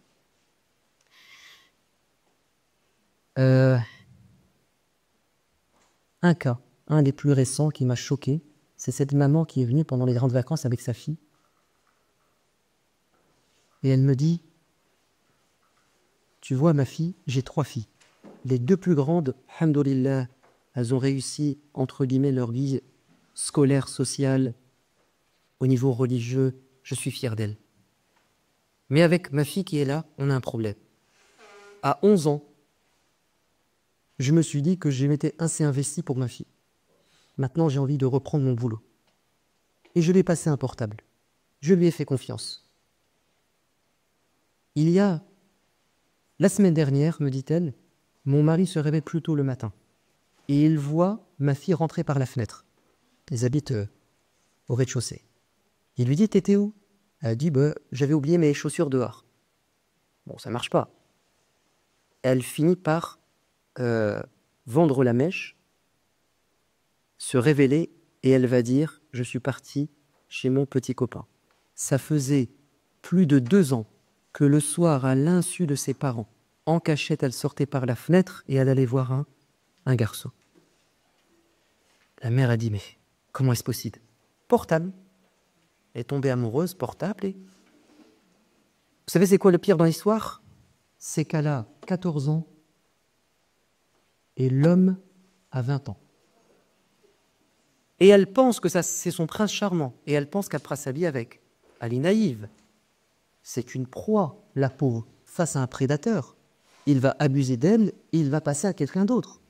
un cas, un des plus récents qui m'a choqué, c'est cette maman qui est venue pendant les grandes vacances avec sa fille. Et elle me dit, tu vois ma fille, j'ai 3 filles. Les 2 plus grandes, alhamdoulilah, elles ont réussi, entre guillemets, leur vie scolaire, sociale, au niveau religieux. Je suis fier d'elles. Mais avec ma fille qui est là, on a un problème. À 11 ans, je me suis dit que je m'étais assez investi pour ma fille. Maintenant, j'ai envie de reprendre mon boulot. Et je lui ai passé un portable. Je lui ai fait confiance. Il y a, la semaine dernière, me dit-elle, mon mari se réveille plus tôt le matin. Et il voit ma fille rentrer par la fenêtre. Ils habitent au rez-de-chaussée. Il lui dit, t'étais où? Elle dit, j'avais oublié mes chaussures dehors. Bon, ça marche pas. Elle finit par vendre la mèche, se révéler, et elle va dire, je suis partie chez mon petit copain. Ça faisait plus de 2 ans que le soir, à l'insu de ses parents, en cachette, elle sortait par la fenêtre et elle allait voir un garçon. La mère a dit, mais comment est-ce possible? Portable. Elle est tombée amoureuse, portable. Et... vous savez c'est quoi le pire dans l'histoire? C'est qu'elle a 14 ans et l'homme a 20 ans. Et elle pense que c'est son prince charmant. Et elle pense qu'elle fera sa vie avec. Elle est naïve. C'est une proie, la pauvre, face à un prédateur. Il va abuser d'elle, il va passer à quelqu'un d'autre.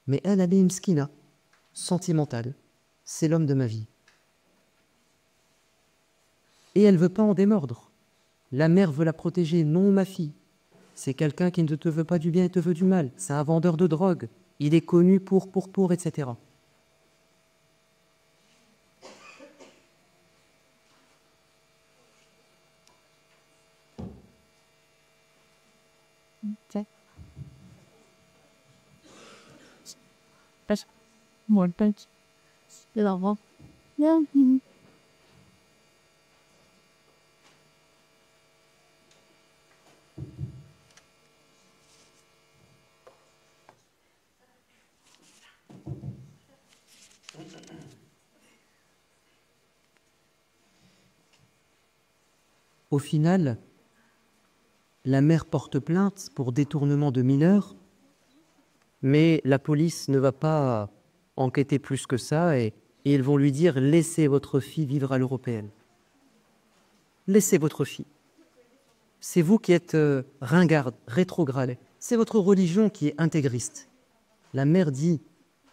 Mais elle est une mskina, sentimentale. C'est l'homme de ma vie. Et elle ne veut pas en démordre. La mère veut la protéger. Non, ma fille. C'est quelqu'un qui ne te veut pas du bien et te veut du mal. C'est un vendeur de drogue. Il est connu pour, etc. Au final, la mère porte plainte pour détournement de mineurs, mais la police ne va pas enquêter plus que ça et ils vont lui dire « Laissez votre fille vivre à l'européenne. Laissez votre fille. C'est vous qui êtes ringarde, rétrograde. C'est votre religion qui est intégriste. » La mère dit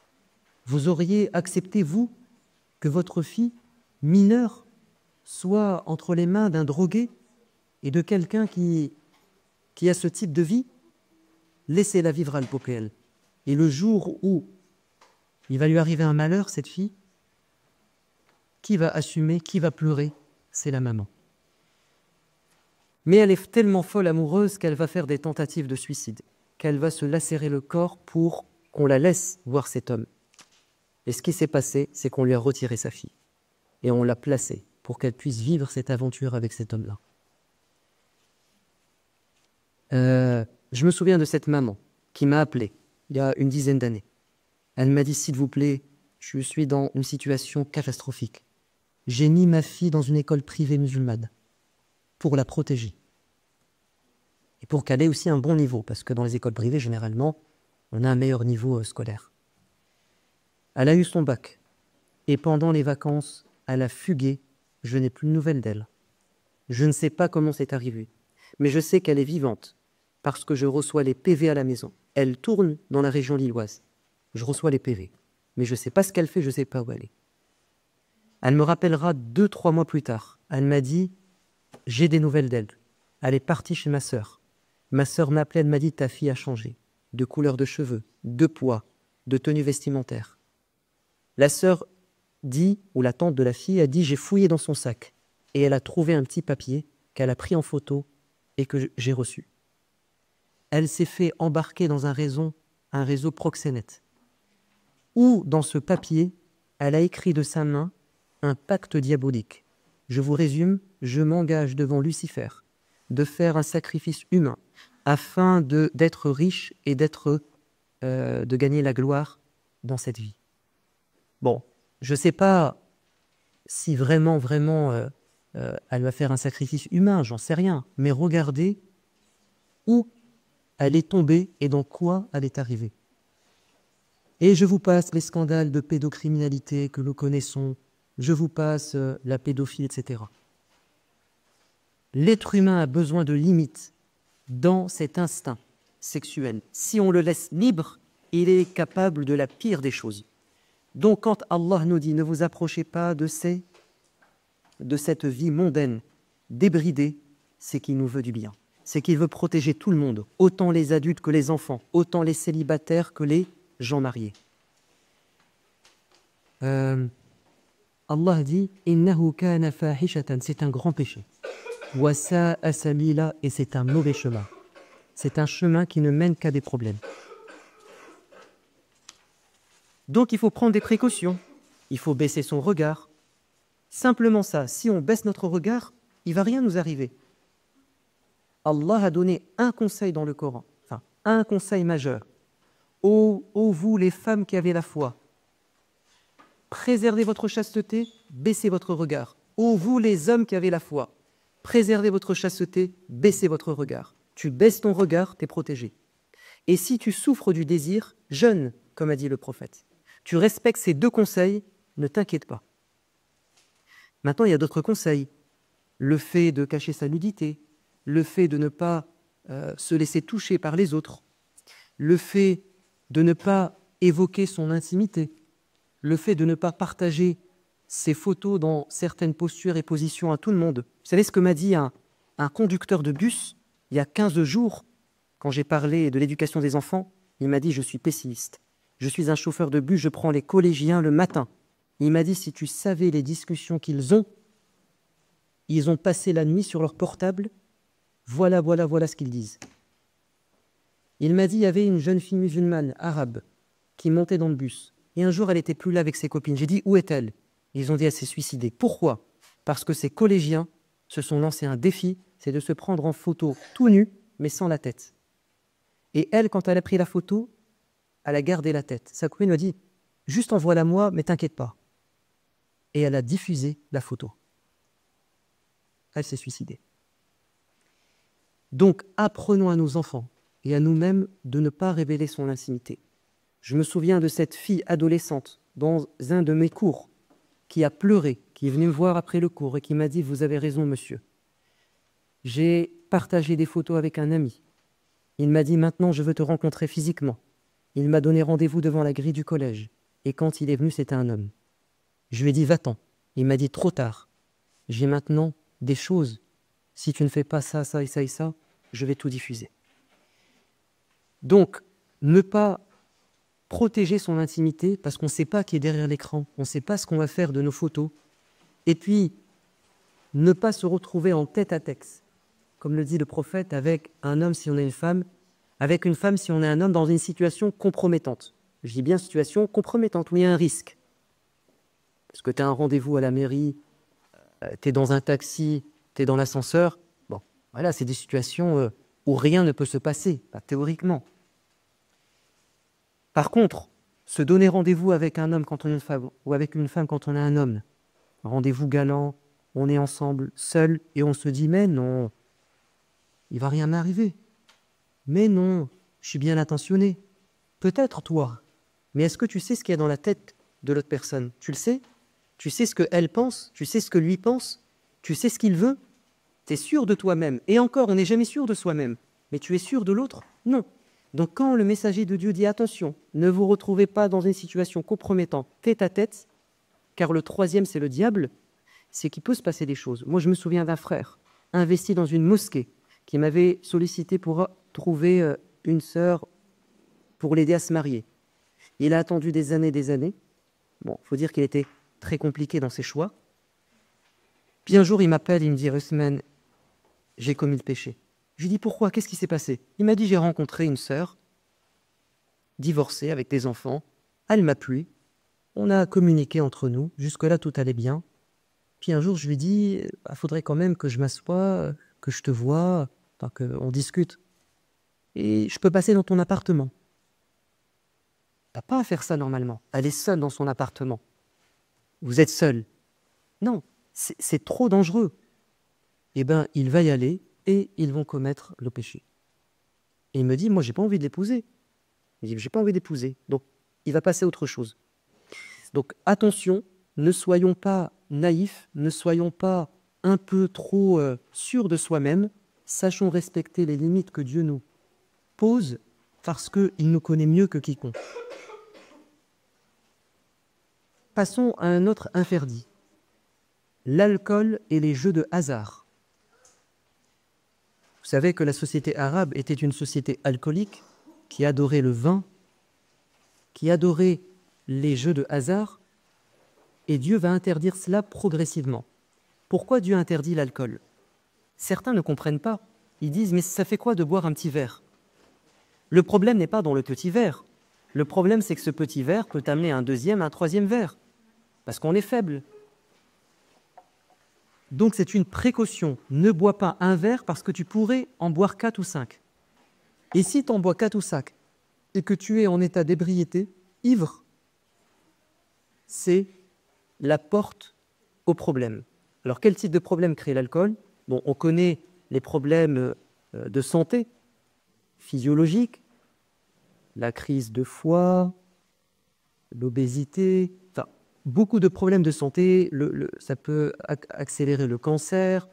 « Vous auriez accepté, vous, que votre fille, mineure, soit entre les mains d'un drogué et de quelqu'un qui a ce type de vie, laissez-la vivre à l'européenne. Et le jour où il va lui arriver un malheur, cette fille, qui va assumer, qui va pleurer? C'est la maman. Mais elle est tellement folle amoureuse qu'elle va faire des tentatives de suicide, qu'elle va se lacérer le corps pour qu'on la laisse voir cet homme. Et ce qui s'est passé, c'est qu'on lui a retiré sa fille. Et on l'a placée pour qu'elle puisse vivre cette aventure avec cet homme-là. Je me souviens de cette maman qui m'a appelé il y a une dizaine d'années. Elle m'a dit, s'il vous plaît, je suis dans une situation catastrophique. J'ai mis ma fille dans une école privée musulmane pour la protéger. Et pour qu'elle ait aussi un bon niveau, parce que dans les écoles privées, généralement, on a un meilleur niveau scolaire. Elle a eu son bac. Et pendant les vacances, elle a fugué. Je n'ai plus de nouvelles d'elle. Je ne sais pas comment c'est arrivé. Mais je sais qu'elle est vivante, parce que je reçois les PV à la maison. Elle tourne dans la région lilloise. Je reçois les PV. Mais je ne sais pas ce qu'elle fait, je ne sais pas où elle est. Elle me rappellera 2-3 mois plus tard. Elle m'a dit, j'ai des nouvelles d'elle. Elle est partie chez ma sœur. Ma sœur m'a appelé, elle m'a dit, ta fille a changé. De couleur de cheveux, de poids, de tenue vestimentaire. La sœur dit, ou la tante de la fille a dit, j'ai fouillé dans son sac. Et elle a trouvé un petit papier qu'elle a pris en photo et que j'ai reçu. Elle s'est fait embarquer dans un réseau proxénète, où, dans ce papier, elle a écrit de sa main un pacte diabolique. Je vous résume, je m'engage devant Lucifer de faire un sacrifice humain afin d'être riche et de gagner la gloire dans cette vie. Bon, je ne sais pas si vraiment, elle va faire un sacrifice humain, j'en sais rien. Mais regardez où elle est tombée et dans quoi elle est arrivée. Et je vous passe les scandales de pédocriminalité que nous connaissons, je vous passe la pédophilie, etc. L'être humain a besoin de limites dans cet instinct sexuel. Si on le laisse libre, il est capable de la pire des choses. Donc quand Allah nous dit « Ne vous approchez pas de cette vie mondaine, débridée », c'est qu'il nous veut du bien. C'est qu'il veut protéger tout le monde, autant les adultes que les enfants, autant les célibataires que les gens mariés. Allah dit « Innahu kana fahishatan » c'est un grand péché. « Wa sa'a sabila » et c'est un mauvais chemin. C'est un chemin qui ne mène qu'à des problèmes. Donc il faut prendre des précautions. Il faut baisser son regard. Simplement ça, si on baisse notre regard, il ne va rien nous arriver. Allah a donné un conseil dans le Coran, enfin un conseil majeur. Ô vous les femmes qui avez la foi, préservez votre chasteté, baissez votre regard. Ô vous les hommes qui avez la foi, préservez votre chasteté, baissez votre regard. Tu baisses ton regard, tu es protégé. Et si tu souffres du désir, jeûne, comme a dit le prophète. Tu respectes ces deux conseils, ne t'inquiète pas. Maintenant, il y a d'autres conseils. Le fait de cacher sa nudité, le fait de ne pas se laisser toucher par les autres, le fait de ne pas évoquer son intimité, le fait de ne pas partager ses photos dans certaines postures et positions à tout le monde. Vous savez ce que m'a dit un conducteur de bus il y a 15 jours, quand j'ai parlé de l'éducation des enfants? Il m'a dit « Je suis pessimiste. Je suis un chauffeur de bus, je prends les collégiens le matin. » Il m'a dit « Si tu savais les discussions qu'ils ont passé la nuit sur leur portable, voilà ce qu'ils disent. » Il m'a dit il y avait une jeune fille musulmane, arabe, qui montait dans le bus. Et un jour, elle n'était plus là avec ses copines. J'ai dit « Où est-elle » Ils ont dit « Elle s'est suicidée. » Pourquoi? Parce que ces collégiens se sont lancés un défi, c'est de se prendre en photo tout nu, mais sans la tête. Et elle, quand elle a pris la photo, elle a gardé la tête. Sa copine m'a dit « Juste envoie-la moi, mais t'inquiète pas. » Et elle a diffusé la photo. Elle s'est suicidée. Donc, apprenons à nos enfants et à nous-mêmes de ne pas révéler son intimité. Je me souviens de cette fille adolescente dans un de mes cours qui a pleuré, qui est venue me voir après le cours et qui m'a dit « Vous avez raison, monsieur. » J'ai partagé des photos avec un ami. Il m'a dit « Maintenant, je veux te rencontrer physiquement. » Il m'a donné rendez-vous devant la grille du collège. Et quand il est venu, c'était un homme. Je lui ai dit « Va-t'en ». Il m'a dit « Trop tard. J'ai maintenant des choses. Si tu ne fais pas ça, ça et ça et ça, je vais tout diffuser. » Donc, ne pas protéger son intimité parce qu'on ne sait pas qui est derrière l'écran. On ne sait pas ce qu'on va faire de nos photos. Et puis, ne pas se retrouver en tête-à-tête, comme le dit le prophète, avec un homme si on est une femme, avec une femme si on est un homme dans une situation compromettante. Je dis bien situation compromettante, où il y a un risque. Parce que tu as un rendez-vous à la mairie, tu es dans un taxi, tu es dans l'ascenseur. Bon, voilà, c'est des situations où rien ne peut se passer, pas théoriquement. Par contre, se donner rendez-vous avec un homme quand on est une femme, ou avec une femme quand on est un homme, rendez-vous galant, on est ensemble, seul, et on se dit « Mais non, il ne va rien m'arriver. Mais non, je suis bien intentionné. Peut-être toi, mais est-ce que tu sais ce qu'il y a dans la tête de l'autre personne? Tu le sais? Tu sais ce qu'elle pense? Tu sais ce que lui pense? Tu sais ce qu'il veut? Tu es sûr de toi-même. Et encore, on n'est jamais sûr de soi-même. Mais tu es sûr de l'autre? Non. Donc quand le messager de Dieu dit « Attention, ne vous retrouvez pas dans une situation compromettante tête à tête », car le troisième, c'est le diable, c'est qu'il peut se passer des choses. Moi, je me souviens d'un frère investi dans une mosquée qui m'avait sollicité pour trouver une sœur pour l'aider à se marier. Il a attendu des années. Bon, il faut dire qu'il était très compliqué dans ses choix. Puis un jour, il m'appelle, il me dit « Ousmane, j'ai commis le péché. » Je lui dis « Pourquoi? Qu'est-ce qui s'est passé ?» Il m'a dit « J'ai rencontré une sœur, divorcée avec des enfants. Elle m'a plu. On a communiqué entre nous. Jusque-là, tout allait bien. Puis un jour, je lui dis « Faudrait quand même que je m'assoie, que je te voie, enfin, qu'on discute. Et je peux passer dans ton appartement. » Tu n'as pas à faire ça normalement. Elle est seule dans son appartement. Vous êtes seul. Non, c'est trop dangereux. Eh bien, il va y aller et ils vont commettre le péché. Et il me dit, moi, j'ai pas envie de l'épouser. Il dit, j'ai pas envie d'épouser. Donc, il va passer à autre chose. Donc, attention, ne soyons pas naïfs, ne soyons pas un peu trop sûrs de soi-même. Sachons respecter les limites que Dieu nous pose parce qu'il nous connaît mieux que quiconque. Passons à un autre interdit. L'alcool et les jeux de hasard. Vous savez que la société arabe était une société alcoolique qui adorait le vin, qui adorait les jeux de hasard, et Dieu va interdire cela progressivement. Pourquoi Dieu interdit l'alcool? Certains ne comprennent pas. Ils disent, mais ça fait quoi de boire un petit verre? Le problème n'est pas dans le petit verre. Le problème, c'est que ce petit verre peut t'amener un deuxième, un troisième verre, parce qu'on est faible. Donc c'est une précaution. Ne bois pas un verre parce que tu pourrais en boire 4 ou 5. Et si tu en bois 4 ou 5 et que tu es en état d'ébriété, ivre, c'est la porte au problème. Alors quel type de problème crée l'alcool? Bon, on connaît les problèmes de santé physiologique, la crise de foie, l'obésité, enfin, beaucoup de problèmes de santé, ça peut accélérer le cancer,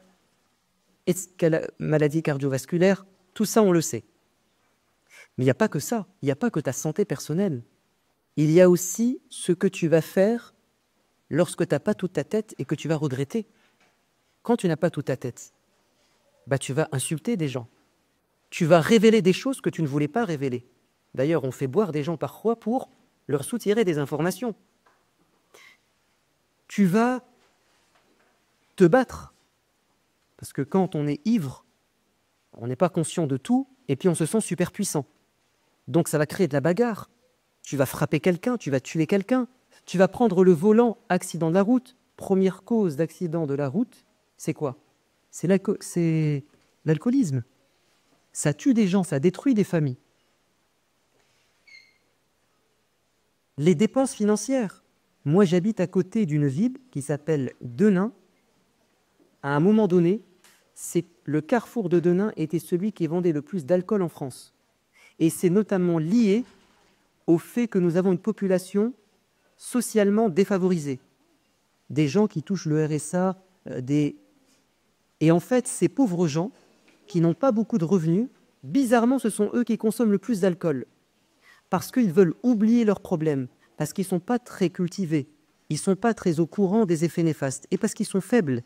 maladie cardiovasculaire, tout ça on le sait. Mais il n'y a pas que ça, il n'y a pas que ta santé personnelle. Il y a aussi ce que tu vas faire lorsque tu n'as pas toute ta tête et que tu vas regretter. Quand tu n'as pas toute ta tête, bah, tu vas insulter des gens. Tu vas révéler des choses que tu ne voulais pas révéler. D'ailleurs, on fait boire des gens parfois pour leur soutirer des informations. Tu vas te battre. Parce que quand on est ivre, on n'est pas conscient de tout, et puis on se sent super puissant. Donc ça va créer de la bagarre. Tu vas frapper quelqu'un, tu vas tuer quelqu'un, tu vas prendre le volant, accident de la route. Première cause d'accident de la route, c'est quoi? C'est l'alcoolisme. Ça tue des gens, ça détruit des familles. Les dépenses financières. Moi, j'habite à côté d'une ville qui s'appelle Denain. À un moment donné, le carrefour de Denain était celui qui vendait le plus d'alcool en France. Et c'est notamment lié au fait que nous avons une population socialement défavorisée. Des gens qui touchent le RSA, Et en fait, ces pauvres gens qui n'ont pas beaucoup de revenus, bizarrement, ce sont eux qui consomment le plus d'alcool. Parce qu'ils veulent oublier leurs problèmes, parce qu'ils ne sont pas très cultivés, ils ne sont pas très au courant des effets néfastes, et parce qu'ils sont faibles.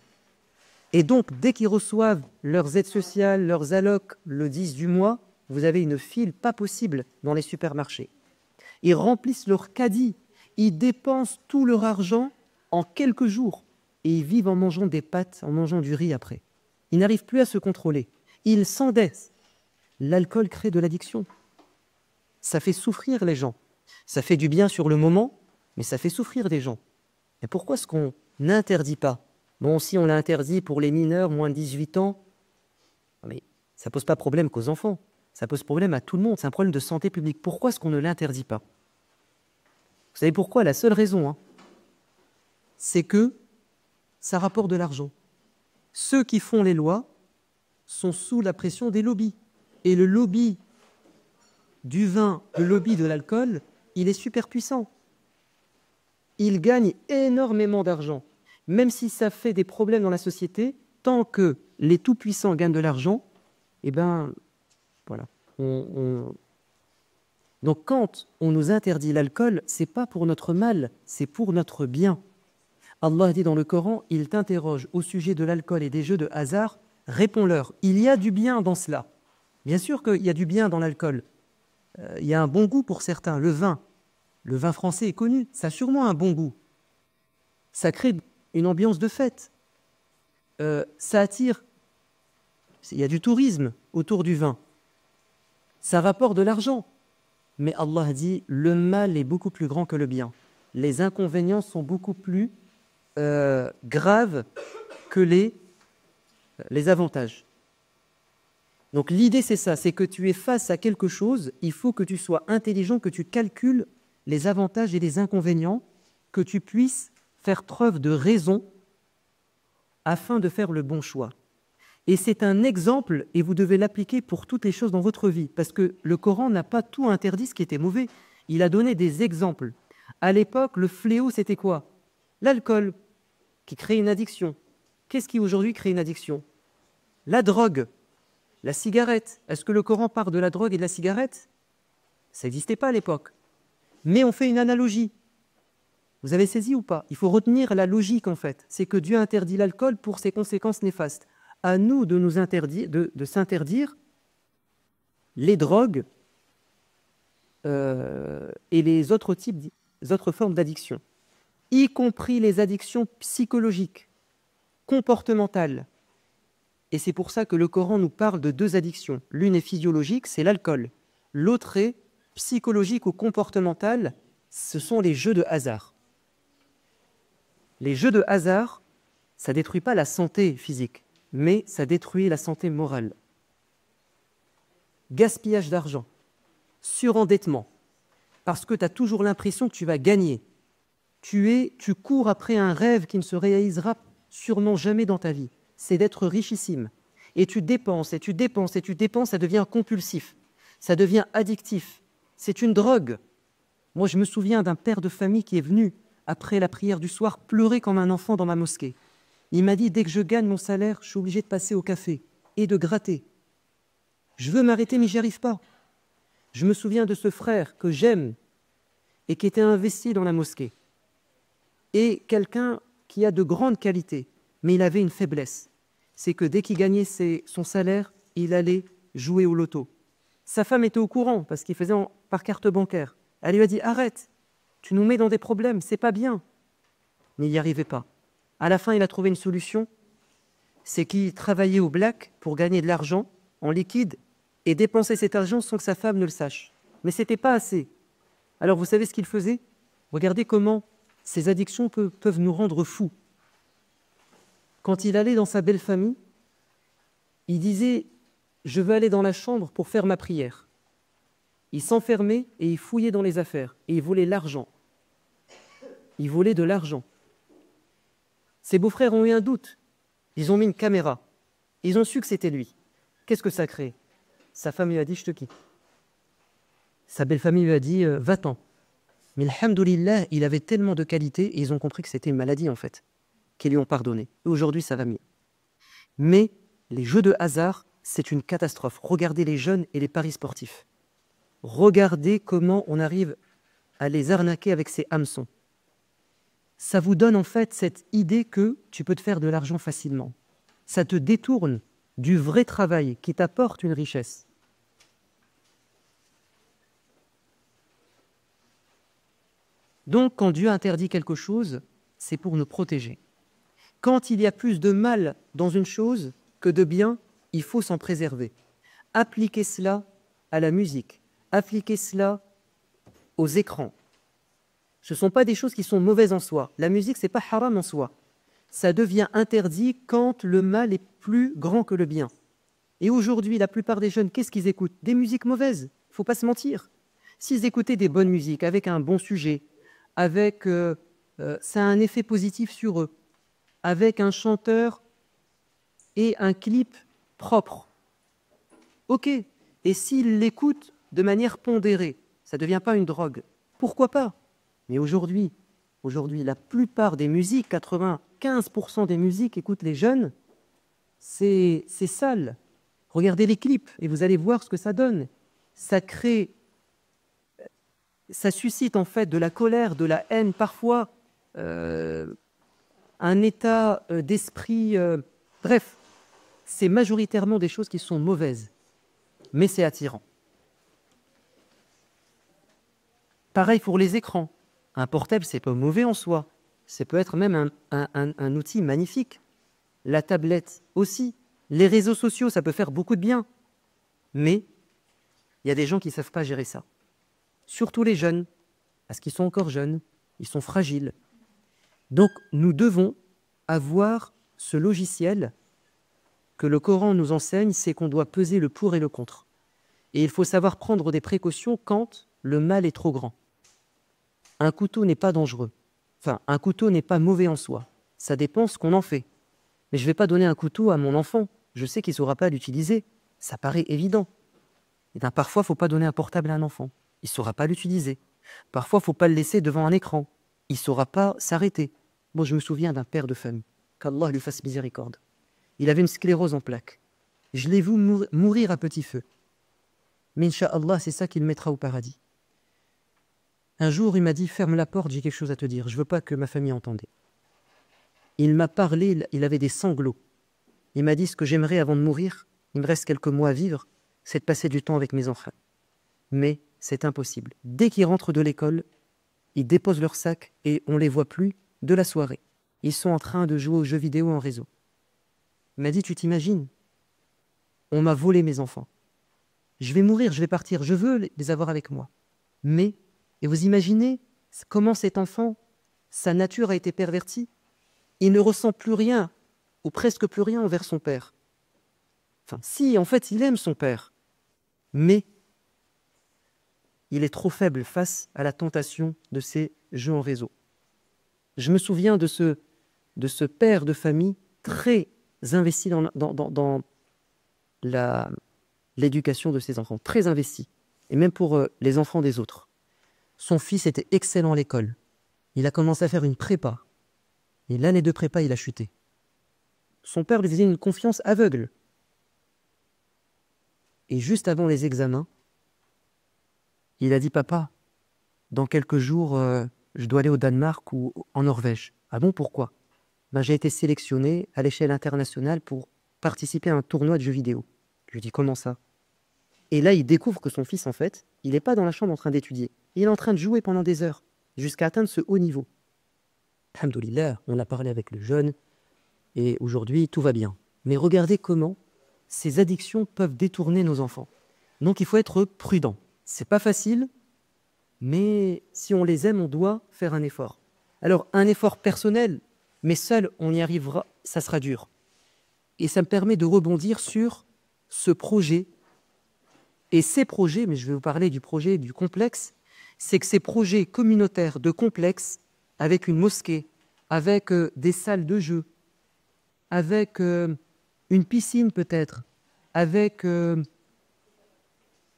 Et donc, dès qu'ils reçoivent leurs aides sociales, leurs allocs, le 10 du mois, vous avez une file pas possible dans les supermarchés. Ils remplissent leur caddie, ils dépensent tout leur argent en quelques jours, et ils vivent en mangeant des pâtes, en mangeant du riz après. Ils n'arrivent plus à se contrôler. Ils s'endettent. L'alcool crée de l'addiction. Ça fait souffrir les gens. Ça fait du bien sur le moment, mais ça fait souffrir des gens. Et pourquoi est-ce qu'on n'interdit pas? Bon, si on l'interdit pour les mineurs, moins de 18 ans, mais ça ne pose pas problème qu'aux enfants. Ça pose problème à tout le monde. C'est un problème de santé publique. Pourquoi est-ce qu'on ne l'interdit pas? Vous savez pourquoi? La seule raison, c'est que ça rapporte de l'argent. Ceux qui font les lois sont sous la pression des lobbies. Et le lobby du vin, le lobby de l'alcool, il est super puissant. Il gagne énormément d'argent. Même si ça fait des problèmes dans la société, tant que les tout-puissants gagnent de l'argent, eh bien, voilà. Donc quand on nous interdit l'alcool, ce n'est pas pour notre mal, c'est pour notre bien. Allah dit dans le Coran, il t'interroge au sujet de l'alcool et des jeux de hasard, réponds-leur, il y a du bien dans cela. Bien sûr qu'il y a du bien dans l'alcool. Il y a un bon goût pour certains, le vin. Le vin français est connu, ça a sûrement un bon goût. Ça crée une ambiance de fête. Ça attire. Il y a du tourisme autour du vin. Ça rapporte de l'argent. Mais Allah dit, le mal est beaucoup plus grand que le bien. Les inconvénients sont beaucoup plus graves que les avantages. Donc l'idée c'est ça, c'est que tu es face à quelque chose, il faut que tu sois intelligent, que tu calcules les avantages et les inconvénients, que tu puisses faire preuve de raison afin de faire le bon choix. Et c'est un exemple, et vous devez l'appliquer pour toutes les choses dans votre vie, parce que le Coran n'a pas tout interdit ce qui était mauvais. Il a donné des exemples. À l'époque, le fléau, c'était quoi? L'alcool, qui crée une addiction. Qu'est-ce qui aujourd'hui crée une addiction? La drogue, la cigarette. Est-ce que le Coran parle de la drogue et de la cigarette? Ça n'existait pas à l'époque. Mais on fait une analogie. Vous avez saisi ou pas? Il faut retenir la logique en fait. C'est que Dieu interdit l'alcool pour ses conséquences néfastes. À nous de nous interdire, de s'interdire les drogues et les autres autres formes d'addiction, y compris les addictions psychologiques, comportementales. Et c'est pour ça que le Coran nous parle de deux addictions. L'une est physiologique, c'est l'alcool. L'autre est psychologique ou comportementale, ce sont les jeux de hasard. Les jeux de hasard, ça ne détruit pas la santé physique, mais ça détruit la santé morale. Gaspillage d'argent, surendettement, parce que tu as toujours l'impression que tu vas gagner. Tu cours après un rêve qui ne se réalisera sûrement jamais dans ta vie. C'est d'être richissime. Et tu dépenses, et tu dépenses, et tu dépenses, ça devient compulsif, ça devient addictif. C'est une drogue. Moi, je me souviens d'un père de famille qui est venu, après la prière du soir, pleurer comme un enfant dans ma mosquée. Il m'a dit, dès que je gagne mon salaire, je suis obligé de passer au café et de gratter. Je veux m'arrêter, mais j'y arrive pas. Je me souviens de ce frère que j'aime et qui était investi dans la mosquée. Et quelqu'un qui a de grandes qualités, mais il avait une faiblesse. C'est que dès qu'il gagnait son salaire, il allait jouer au loto. Sa femme était au courant parce qu'il faisait par carte bancaire. Elle lui a dit, arrête, tu nous mets dans des problèmes, c'est pas bien. Mais il n'y arrivait pas. À la fin, il a trouvé une solution, c'est qu'il travaillait au black pour gagner de l'argent en liquide et dépenser cet argent sans que sa femme ne le sache. Mais ce n'était pas assez. Alors vous savez ce qu'il faisait? Regardez comment ces addictions peuvent nous rendre fous. Quand il allait dans sa belle famille, il disait « Je veux aller dans la chambre pour faire ma prière ». Il s'enfermait et il fouillait dans les affaires. Et il volait l'argent. Il volait de l'argent. Ses beaux-frères ont eu un doute. Ils ont mis une caméra. Ils ont su que c'était lui. Qu'est-ce que ça crée? Sa femme lui a dit « Je te quitte ». Sa belle famille lui a dit « Va-t'en ». Mais alhamdoulilah, il avait tellement de qualités et ils ont compris que c'était une maladie en fait, qu'ils lui ont pardonné. Et aujourd'hui, ça va mieux. Mais les jeux de hasard, c'est une catastrophe. Regardez les jeunes et les paris sportifs. Regardez comment on arrive à les arnaquer avec ces hameçons. Ça vous donne en fait cette idée que tu peux te faire de l'argent facilement. Ça te détourne du vrai travail qui t'apporte une richesse. Donc, quand Dieu interdit quelque chose, c'est pour nous protéger. Quand il y a plus de mal dans une chose que de bien, il faut s'en préserver. Appliquez cela à la musique, appliquez cela aux écrans. Ce ne sont pas des choses qui sont mauvaises en soi. La musique, ce n'est pas haram en soi. Ça devient interdit quand le mal est plus grand que le bien. Et aujourd'hui, la plupart des jeunes, qu'est-ce qu'ils écoutent? Des musiques mauvaises, il ne faut pas se mentir. S'ils écoutaient des bonnes musiques avec un bon sujet, avec ça a un effet positif sur eux, avec un chanteur et un clip propre. Ok, et s'ils l'écoutent de manière pondérée, ça ne devient pas une drogue. Pourquoi pas? Mais aujourd'hui, la plupart des musiques, 95% des musiques qu'écoutent les jeunes, c'est sale. Regardez les clips et vous allez voir ce que ça donne. Ça suscite en fait de la colère, de la haine, parfois un état d'esprit. Bref, c'est majoritairement des choses qui sont mauvaises, mais c'est attirant. Pareil pour les écrans. Un portable, c'est pas mauvais en soi. Ça peut être même un outil magnifique. La tablette aussi. Les réseaux sociaux, ça peut faire beaucoup de bien. Mais il y a des gens qui ne savent pas gérer ça. Surtout les jeunes, parce qu'ils sont encore jeunes, ils sont fragiles. Donc, nous devons avoir ce logiciel que le Coran nous enseigne, c'est qu'on doit peser le pour et le contre. Et il faut savoir prendre des précautions quand le mal est trop grand. un couteau n'est pas dangereux. Enfin, un couteau n'est pas mauvais en soi. Ça dépend ce qu'on en fait. Mais je ne vais pas donner un couteau à mon enfant. Je sais qu'il ne saura pas l'utiliser. Ça paraît évident. Et bien, parfois, il ne faut pas donner un portable à un enfant. Il ne saura pas l'utiliser. Parfois, il ne faut pas le laisser devant un écran. Il ne saura pas s'arrêter. Moi, je me souviens d'un père de famille. Qu'Allah lui fasse miséricorde. Il avait une sclérose en plaques. Je l'ai vu mourir à petit feu. Mais Inch'Allah, c'est ça qui le mettra au paradis. Un jour, il m'a dit, ferme la porte, j'ai quelque chose à te dire. Je ne veux pas que ma famille entende. Il m'a parlé, il avait des sanglots. Il m'a dit, ce que j'aimerais avant de mourir, il me reste quelques mois à vivre, c'est de passer du temps avec mes enfants. Mais c'est impossible. Dès qu'ils rentrent de l'école, ils déposent leur sac et on ne les voit plus de la soirée. Ils sont en train de jouer aux jeux vidéo en réseau. Il m'a dit, tu t'imagines? On m'a volé mes enfants. Je vais mourir, je vais partir, je veux les avoir avec moi. Mais, et vous imaginez comment cet enfant, sa nature a été pervertie? Il ne ressent plus rien, ou presque plus rien envers son père. Enfin, si, en fait, il aime son père. Mais il est trop faible face à la tentation de ces jeux en réseau. Je me souviens de ce père de famille très investi dans l'éducation de ses enfants, très investi, et même pour les enfants des autres. Son fils était excellent à l'école. Il a commencé à faire une prépa. Et l'année de prépa, il a chuté. Son père lui faisait une confiance aveugle. Et juste avant les examens, il a dit, papa, dans quelques jours, je dois aller au Danemark ou en Norvège. Ah bon, pourquoi? Ben, j'ai été sélectionné à l'échelle internationale pour participer à un tournoi de jeux vidéo. Je lui dis, comment ça? Et là, il découvre que son fils, en fait, il n'est pas dans la chambre en train d'étudier. Il est en train de jouer pendant des heures, jusqu'à atteindre ce haut niveau. Alhamdoulilah, on a parlé avec le jeune, et aujourd'hui, tout va bien. Mais regardez comment ces addictions peuvent détourner nos enfants. Donc, il faut être prudent. C'est pas facile, mais si on les aime, on doit faire un effort. Alors, un effort personnel, mais seul, on y arrivera, ça sera dur. Et ça me permet de rebondir sur ce projet. Et ces projets, mais je vais vous parler du projet du complexe, c'est que ces projets communautaires de complexe, avec une mosquée, avec des salles de jeu, avec une piscine peut-être, avec...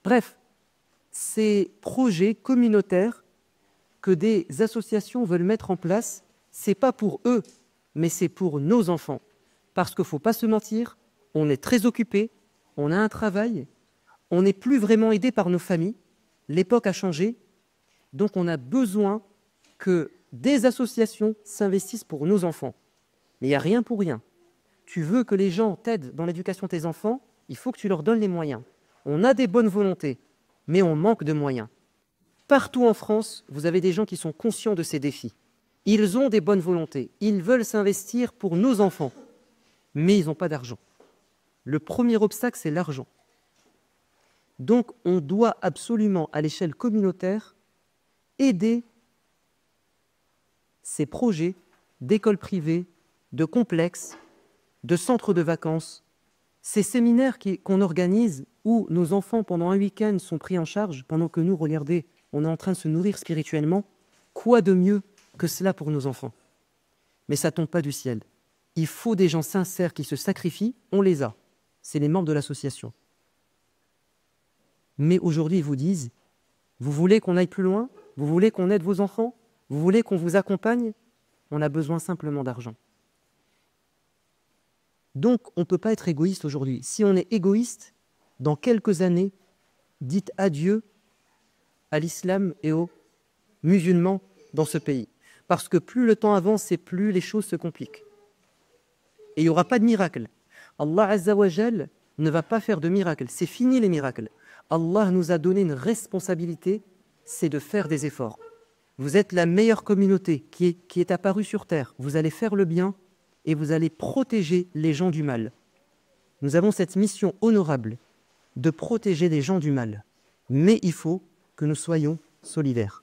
bref, ces projets communautaires que des associations veulent mettre en place, c'est pas pour eux, mais c'est pour nos enfants. Parce qu'il ne faut pas se mentir, on est très occupé, on a un travail, on n'est plus vraiment aidé par nos familles, l'époque a changé, donc on a besoin que des associations s'investissent pour nos enfants. Mais il n'y a rien pour rien. Tu veux que les gens t'aident dans l'éducation de tes enfants, il faut que tu leur donnes les moyens. On a des bonnes volontés, mais on manque de moyens. Partout en France, vous avez des gens qui sont conscients de ces défis. Ils ont des bonnes volontés, ils veulent s'investir pour nos enfants, mais ils n'ont pas d'argent. Le premier obstacle, c'est l'argent. Donc, on doit absolument, à l'échelle communautaire, aider ces projets d'écoles privées, de complexes, de centres de vacances, ces séminaires qu'on organise où nos enfants, pendant un week-end, sont pris en charge, pendant que nous, regardez, on est en train de se nourrir spirituellement. Quoi de mieux que cela pour nos enfants? Mais ça ne tombe pas du ciel. Il faut des gens sincères qui se sacrifient, on les a. C'est les membres de l'association. Mais aujourd'hui, ils vous disent, vous voulez qu'on aille plus loin? Vous voulez qu'on aide vos enfants? Vous voulez qu'on vous accompagne? On a besoin simplement d'argent. Donc, on ne peut pas être égoïste aujourd'hui. Si on est égoïste, dans quelques années, dites adieu à l'islam et aux musulmans dans ce pays. Parce que plus le temps avance et plus les choses se compliquent. Et il n'y aura pas de miracle. Allah Azza wa Jal ne va pas faire de miracle. C'est fini les miracles. Allah nous a donné une responsabilité, c'est de faire des efforts. Vous êtes la meilleure communauté qui est apparue sur terre. Vous allez faire le bien et vous allez protéger les gens du mal. Nous avons cette mission honorable de protéger les gens du mal. Mais il faut que nous soyons solidaires.